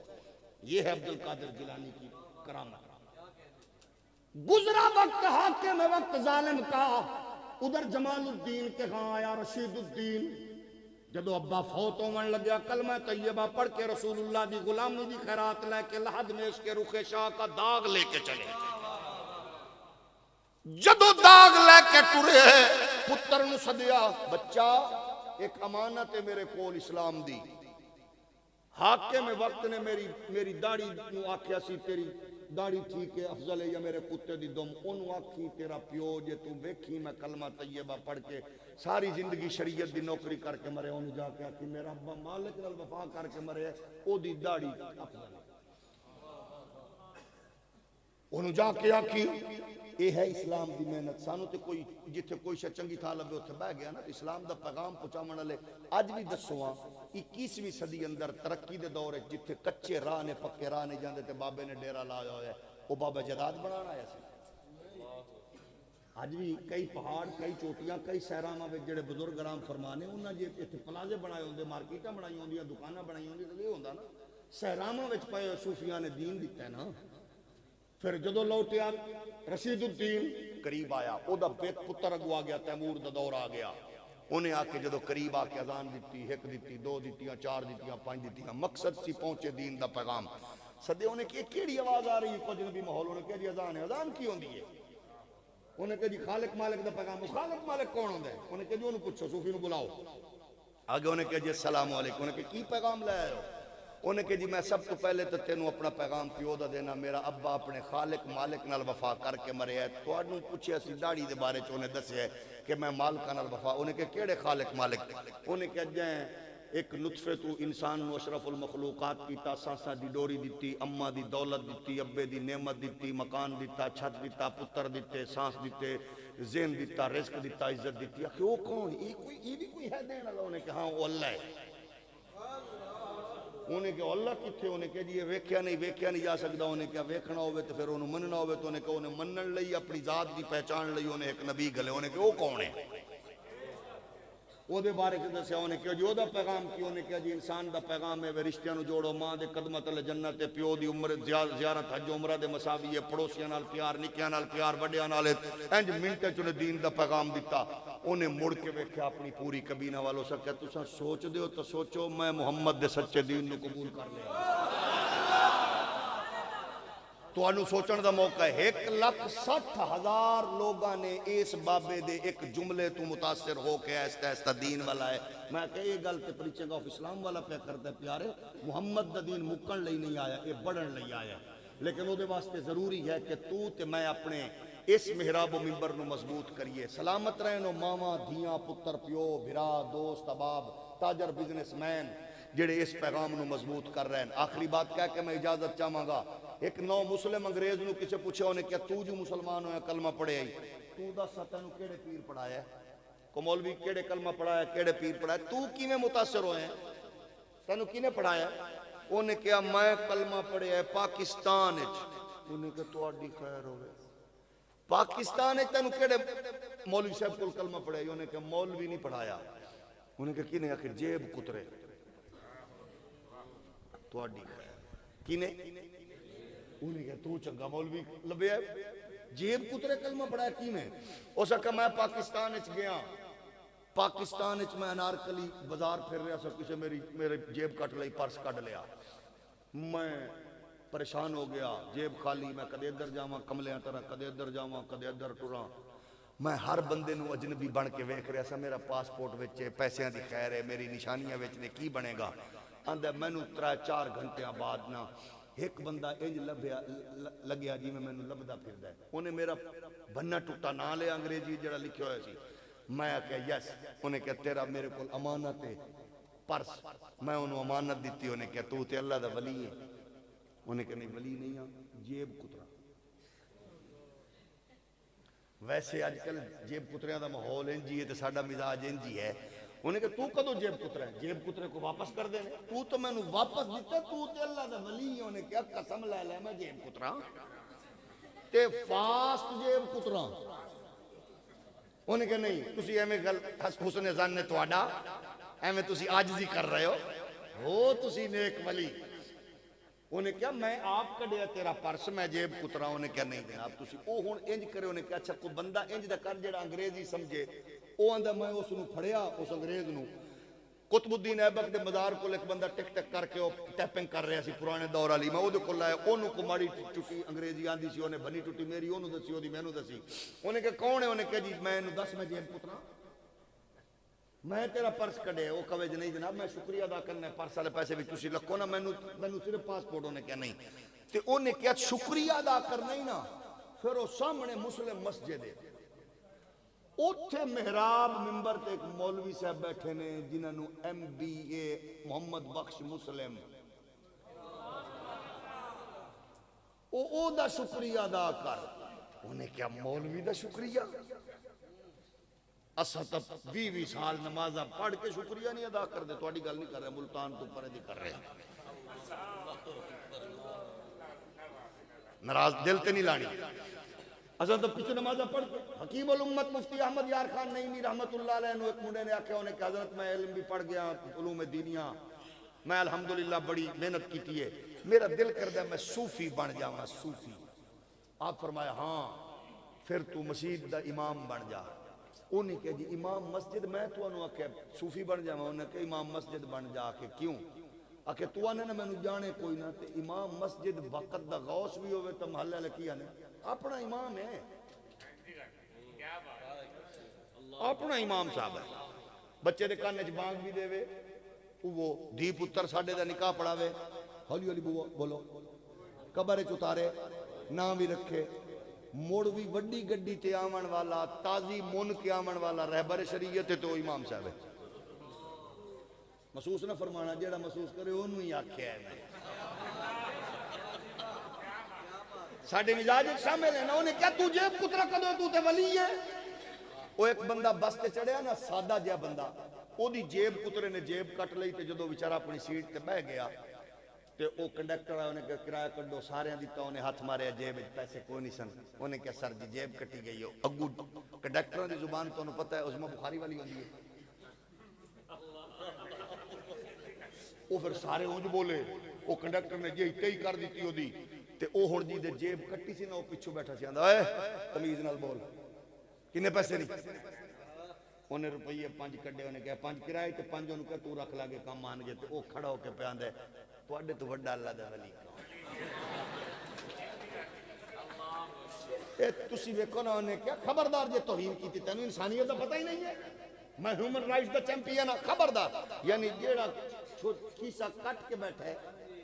یہ ہے عبد القادر جیلانی کی کرامت۔ گزرا وقت حاکم وقت ظالم کا، ادھر جمال الدین کے ہاں آیا رشید الدین، جدو ابا فوت ہون لگیا کلمہ طیبہ پڑھ کے رسول اللہ دی غلامی دی خیرات لے کے لحد میں اس کے رخ شاہ کا داغ لے کے چلے، جدو داغ لے کے ٹرے پتر نو سدیا، بچہ ایک امانت ہے میرے کول اسلام دی، حاکم وقت نے میری داڑھی نو آکھیا سی تیری داڑھی ٹھیک ہے افضل ہے یا میرے کتے دی دم، انہوں آکھی تیرا پیو جے تو ویکھی میں کلمہ طیبہ پڑھ کے ساری زندگی شریعت دی نوکری کر کے مرے، انہوں جا کے آکھی میرا ابا مالک نال وفا کر کے مرے، او دی داڑھی افضل ہے، انہوں جا کے آکھی یہ ہے اسلام دی محنت۔ سانو تے کوئی جتھے کوئی شے چنگی تھا لبے اتھے بہ گیا نا، اسلام دا پیغام پہنچاون والے اج بھی دسواں 21ویں صدی اندر ترقی دے دور وچ جتھے کچے راہ نے پکے راہ نے جاندے تے بابے نے ڈیرا لایا ہوا ہے، وہ بابا جداد بنانا آیا سی۔ اج بھی کئی پہاڑ کئی چوٹیاں کئی سہراواں وچ جڑے بزرگ آرام فرمانے انہاں جے ایتھے پلازے بنائے ہوندے، مارکیٹاں بنائی ہوندیاں، دکاناں بنائی ہوندیاں، تے یہ ہوندا نا سہراواں وچ پئے صوفیاں نے دین دتا ہے نا۔ پھر جدو لوٹیا رشید الدین قریب آیا، او دا بیت پتر اگو آ گیا، تیمور دا دور آ گیا، انہیں آ کے جدو قریب آ کے اذان دیتی، ایک دیتی، دو دیتیاں، چار دیتیاں، پانچ دیتیاں، مقصد سی پہنچے دین دا پیغام سدے، انہیں کہ کیڑی آواز آ رہی ہے کچھ نبی ماحول، انہیں کہا جی اذان ہے، اذان کی ہوندی ہے، انہیں کہا جی خالق مالک دا پیغام، خالق مالک کون ہوندا ہے، انہیں کہا جی انہوں پوچھو صوفی نو بلاؤ، آگے انہیں کہا جی السلام علیکم، انہیں کہا کی پیغام لے آئے ہو، انہیں کہا جی میں سب تو پہلے تو تینوں اپنا پیغام پیو دا دینا، میرا ابا اپنے خالق مالک نال وفا کر کے مرے ہے، تو انہوں پوچھے اسی داڑھی دے بارے چ انہیں دسے ہے کہ میں مالکہ نال وفا، انہیں کہا کیڑے خالق مالک، انہیں کہا جائیں ایک نطفے تو انسان نو اشرف المخلوقات کیتا، سانسا دی ڈوری دیتی، اماں دی دولت دیتی، ابے دی نعمت دیتی، مکان دیتا، چھت دیتا، پتر دیتے، سانس دیتے، ذہن دیتا، رزق دیتا، عزت دیتی، کہ وہ کون، یہ بھی کوئی ہے دین اللہ، انہیں کہا ہاں وہ اللہ ہے، انہیں کہا اللہ کتھے، انہیں کہا جی یہ ویکھیا نہیں جا سکتا، انہیں کہا ویکھنا ہوئے تو پھر انہوں مننا ہوئے، تو انہیں کہا انہیں منن لئی اپنی ذات دی پہچان لئی انہیں ایک نبی گلے، انہیں کہا وہ کون ہے، وہ دے بارے کے دسیا، انہیں کہا جی وہ دا پیغام کی، انہیں کہا جی انسان دا پیغام ہے وے رشتیاں نو جوڑو، ماں دے قدمت اللہ جنت، پیو دی عمر زیارت حج عمرہ دے مساوی ہے، پڑوسیاں نال پیار، نکیاں نال پیار، بڑیاں نال انج منٹے چنے دین دا پیغام دیتا، انہیں مڑ کے ویکھیا اپنی پوری کبینہ والوں سے کہ تساں سوچ دیو تو سوچو میں محمد دے سچے دین نو قبول کر لیا، تو انہوں سوچن دا موقع ہے، 1,60,000 لوگاں نے اس بابے دے ایک جملے تو متاثر ہو کے ایستا ایستا دین والا ہے، میں کہ یہ گل تے پریچنگ آف اسلام والا پہ کرتا ہے پیارے، محمد دا دین مکن لئی نہیں آیا، یہ بڑھن لئی آیا، لیکن وہ دے واسطے ضروری ہے کہ تو تے میں اپنے اس محراب و منبر نو مضبوط کریے، سلامت رہنو ماما دھیاں پتر پیو بھرا دوست احباب تاجر بزنس مین جڑے اس پیغام نو مضبوط کر رہے ہیں۔ آخری بات کہہ کے میں اجازت چاہوں گا، ایک نو مسلم انگریز نو کسے پوچھے انہیں کیا تو جو مسلمان ہویا کلمہ پڑھے آئی، تو دا سطح نو کیڑے پیر پڑھایا ہے، کو مولوی کیڑے کلمہ پڑھایا ہے، کیڑے پیر پڑھایا ہے، تو کی میں متاثر ہوئے ہیں، تینو کی نے پڑھایا ہے، انہیں کیا میں کلمہ پڑھے ہے پاکستان اچ، انہیں کہا تو آڈی خیر ہوئے، پاکستان ہے تینو کیڑے مولوی صاحب کو کلمہ پڑھایا، انہیں کہا مولوی نہیں پڑھایا، انہیں کہا کینے آخر جیب کترے، تو آڈی خیر کینے، انہیں کہا تو چنگا مولوی لبے ہے، جیب کترے کلمہ پڑھایا کینے، اسا کہا میں پاکستان اچ گیا، پاکستان اچ میں انارکلی بازار پھر رہا سا، کسے میرے جیب کٹ لئی پرس کٹ لیا، میں پریشان ہو گیا، جیب خالی، میں کدے ادھر جاواں کملیاں طرح، کدے ادھر جاواں کدے ادھر ٹراں، میں ہر بندے نو اجنبی بن کے ویکھ رہا سا، میرا پاسپورٹ وچے پیسیاں دی خیر ہے، میری نشانیاں وچ نے کی بنے گا، آندہ میں نو 3-4 گھنٹیاں بعد نا ایک بندہ انج لگیا جی میں نو لبدا پھردا ہے، انہیں میرا بننا ٹوٹا نہ لے انگریزی جڑا لکھیا ہویا سی، میں کہا یس، انہیں کہا تیرا میرے کول امانت ہے پرس، میں انہوں امانت دیتی، انہیں کہا تو تے اللہ دا ولی ہے، انہیں کہا نہیں ولی نہیں ہاں، جیب کترا، ویسے اج کل جیب کتریاں دا ماحول انجی ہے تے ساڈا مزاج انجی ہے. انہیں کہ تو کدو جیب کترا ہے؟ جیب کترے کو واپس کر دینے. تو میں نو واپس دیتا, تو تے اللہ دا ولی ہے. انہیں کیا قسم لے لے میں جیب کترا تے فاسٹ جیب کترا. انہیں کہ نہیں تسی ایویں گل حسن ظن نے تواڈا ایویں تسی عاجزی کر رہے ہو تسی نیک ولی. انہیں کیا میں آپ کڈیا تیرا پرس میں جیب کترا. انہیں کیا نہیں جناب تسی او ہن انج کرے. انہیں کیا اچھا کوئی بندہ انج دا کر جڑا انگریزی سمجھے. او آندا میں اس نو پھڑیا اس انگریز نو. قطب الدین ایبک دے مزار کول ایک بندہ ٹک ٹک کر کے او ٹیپنگ کر رہا سی پرانے دور والی. میں او دے کول آیا, اونوں کو ماڑی ٹٹی انگریزی آندی سی, اونے بنی ٹٹی میری اونوں دسی, اودی مینوں دسی. انہیں کہ کون ہے؟ انہیں کہ جی میں دس میں جیب کترا میں تیرا پرس کڈے. وہ کہے جی نہیں جناب میں شکریہ ادا کرنا ہے, پرس والے پیسے بھی تسی لکھو نا, مینوں صرف پاسپورٹ. انہیں کیا نہیں. تے انہیں کیا شکریہ ادا کرنا ہی نا. پھر وہ سامنے مسلم مسجد ہے, اوتھے محراب ممبر تے ایک مولوی صاحب بیٹھے نے جنہاں نو MBA محمد بخش مسلم. او دا شکریہ ادا کر. انہیں کیا مولوی دا شکریہ؟ اسا تا 20 سال نمازاں پڑھ کے شکریہ نہیں ادا کر دے. تواڈی گل نہیں کر رہے, ملتان تو پرے دی کر رہے. ناراض دل تے نہیں لانی. اسا تو پیچھے نمازاں پڑھ کے حکیم الامت مفتی احمد یار خان نعیمی رحمت اللہ علیہ نو ایک منڈے نے آکھیا, انہیں کہ حضرت میں علم بھی پڑھ گیا علوم دینیاں, میں الحمدللہ بڑی محنت کیتی ہے, میرا دل کردا میں صوفی بن جاواں صوفی. آپ فرمایا ہاں پھر تو مسجد دا امام بن جا. انہیں کہ جی امام مسجد میں تو انہوں آکھے صوفی بن جاواں. انہیں کہ امام مسجد بن جا کے کیوں؟ آکھے تو آنے نا میں جانے کوئی نہ. تے امام مسجد وقت دا غوث بھی ہوئے تو محلے والے کی آنے اپنا امام ہے, اپنا امام صاحب ہے. بچے دے کان وچ بانگ بھی دے وے, وہ دھی پتر ساڈے دا نکاح پڑھاوے, ہولی ہولی بولو, قبر وچ اتارے, نام بھی رکھے, موڑ بھی وڈی گڈی تے آون والا, تازی من کے آون والا رہبر شریعت تو امام صاحب ہے. محسوس نہ فرمانا, جیڑا محسوس کرے اونوں ہی آکھیا ہے. میں ساڈے مزاج شامل ہے نا. انہیں کیا تو جیب کترا کدو تو تے ولی ہے. وہ ایک بندہ بس تے چڑھیا نا, سادہ جہا بندہ, او دی جیب کترے نے جیب کٹ لئی. تے جدو بیچارہ اپنی سیٹ تے بیٹھ گیا تے او کنڈکٹر آیا, انہیں کہ کرایہ کڈو. سارے دیتا, انہیں ہاتھ مارے جیب وچ پیسے کوئی نہیں سن. انہیں کہ سر جی جیب کٹی گئی ہو. اگو کنڈکٹراں دی زبان تانوں پتہ ہے عظمہ بخاری والی ہوندی ہے. او پھر سارے اونج بولے. او کنڈکٹر نے جی کئی کر دیتی او دی. تے او ہن جی دے جیب کٹی سی نا, او پیچھے بیٹھا سی, آندا اے تمیز نال بول کنے پیسے نہیں. انہیں روپیے 5 کڈے. انہیں کہا 5 کرائے تے 5 انہوں کہا تو رکھ لا گے کام آن گے. تے او کھڑا ہو کے پہ آندا ہے تواڈے تو وڈا اللہ دا ولی. اے تسی ویکھو نا. انہیں کیا خبردار جے توہین کیتی, تینوں انسانیت دا پتہ ہی نہیں ہے. میں ہیومن رائٹس دا چیمپئن ہاں, خبردار. یعنی جیڑا کیسا کٹ کے بیٹھا ہے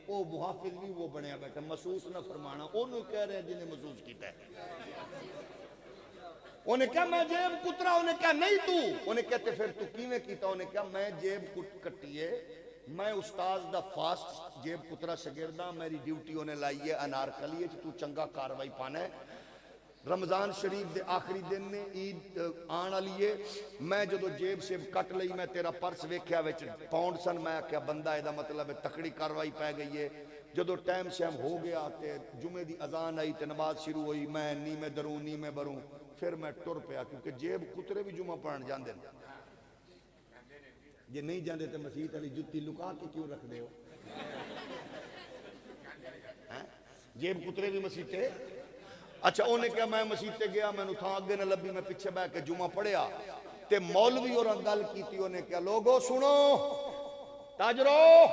وہ محافظ بھی وہ بنیا بیٹھا. محسوس نہ فرمانا, انہوں کہہ رہے ہیں جنہیں محسوس کیتا ہے. انہیں کہا میں جیب کترا. انہیں کہا نہیں تو. انہیں کہتے پھر تو کیویں کیتا. انہیں کہا میں جیب کٹیے, میں استاد دا فاسٹ جیب کترا شاگرداں, میری ڈیوٹی انہیں لائی ہے انارکلی ہے. تو چنگا کاروائی پانا ہے. رمضان شریف دے آخری دن نے, عید آن والی ہے. میں جدو جیب سے کٹ لئی, میں تیرا پرس ویکھیا وچ پاؤنڈ سن. میں کیا بندہ اے دا مطلب ہے تکڑی کاروائی پہ گئی ہے. جدو ٹائم شیم ہو گیا تے جمعے دی اذان آئی تے نماز شروع ہوئی, میں نیمے دروں نیمے بروں, پھر میں ٹر پیا. کیونکہ جیب کترے بھی جمعہ پڑھن جاندے ہیں. جے نہیں جاندے تے مسیت علی جتی لکا کے کیوں رکھ دے ہو؟ جیب کترے بھی مسیتے. اچھا انہیں کہا میں مسیتے گیا, میں تھا اگے نہ لبی, میں پیچھے بیٹھ کے جمعہ پڑھیا تے مولوی اور گل کیتی. انہیں کہا لوگو سنو تاجرو,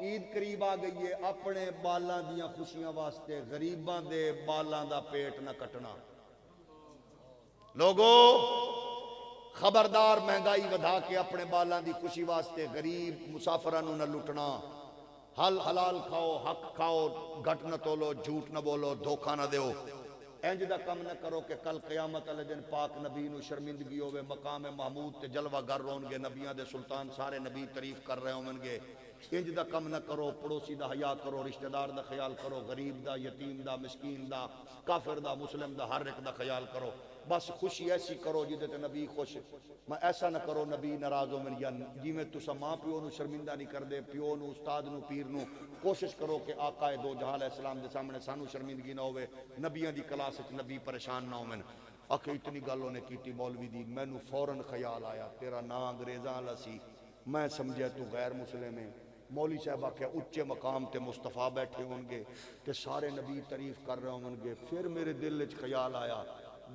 عید قریب آ گئی ہے, اپنے بالاں دیاں خوشیاں واسطے غریباں دے بالاں دا پیٹ نہ کٹنا. لوگو خبردار, مہنگائی ودھا کے اپنے بالاں دی خوشی واسطے غریب مسافراں نو نہ لٹنا. حلال کھاؤ, حق کھاؤ, گھٹ نہ تولو, جھوٹ نہ بولو, دھوکہ نہ دیو. انج دا کم نہ کرو کہ کل قیامت والے دن پاک نبی نو شرمندگی ہوے. مقام محمود تے جلوہ گر ہون گے, نبیاں دے سلطان سارے نبی تعریف کر رہے ہون گے. انج دا کم نہ کرو، پڑوسی دا حیا کرو، رشتہ دار دا خیال کرو، غریب دا، یتیم دا، مسکین دا، کافر دا، مسلم دا، ہر ایک دا خیال کرو. بس خوشی ایسی کرو جدے تے نبی خوش. میں ایسا نہ کرو نبی ناراض ہو من یا جی میں تسا ماں پیو نو شرمندہ نہیں کر دے، پیو نو، استاد نو، پیر نو. کوشش کرو کہ آقا دو جہاں علیہ السلام دے سامنے سانو شرمندگی نہ ہوئے، نبیاں دی کلاس وچ نبی پریشان نہ ہوئے. آکھے اتنی گل نے کیتی مولوی دی، مینوں فوراً خیال آیا تیرا نام انگریزاں والا سی، میں سمجھیا تو غیر مسلم ہے. مولوی صاحب آکھیا اچے مقام تے مصطفیٰ بیٹھے ہون گے تے سارے نبی تعریف کر رہے ہون گے. پھر میرے دل وچ خیال آیا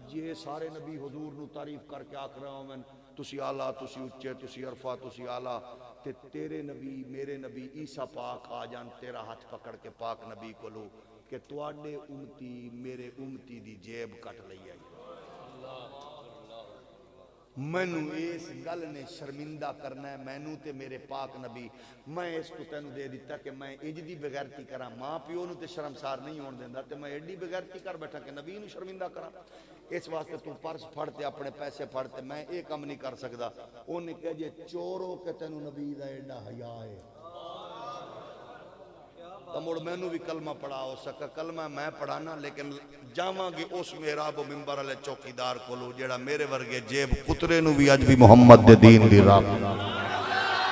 یہ سارے نبی حضور نو تعریف کر کے آکھ رہے ہون تسی اعلیٰ، تسی اچے، تسی عرفہ، تسی اعلیٰ، تے تیرے نبی میرے نبی عیسیٰ پاک آ جان تیرا ہاتھ پکڑ کے پاک نبی کو لو کہ تواڈے امتی میرے امتی دی جیب کٹ لئی آئی. مینوں اس گل نے شرمندہ کرنا ہے مینوں تے میرے پاک نبی. میں اس کو تینوں دے دیتا کہ میں انج دی بغیرتی کراں، ماں پیو نو تے شرمسار نہیں ہون دیندا تے میں ایڈی بغیرتی کر بیٹھا کہ نبی نو شرمندہ کراں. اس واسطے تو پرس پھڑ تے اپنے پیسے پھڑ تے میں یہ کام نہیں کر سکدا. انہیں کہا جے چورو کہ تینوں نبی دا ایڈا حیا ہے تو مڑ مینوں بھی کلمہ پڑھا ہو سکا. کلمہ میں پڑھانا لیکن جاواں گے اس محراب و منبر والے چوکیدار کولو جیڑا میرے ورگے جیب کترے نو بھی اج بھی محمد دے دین دی راہ.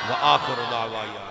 وآخر دعوانا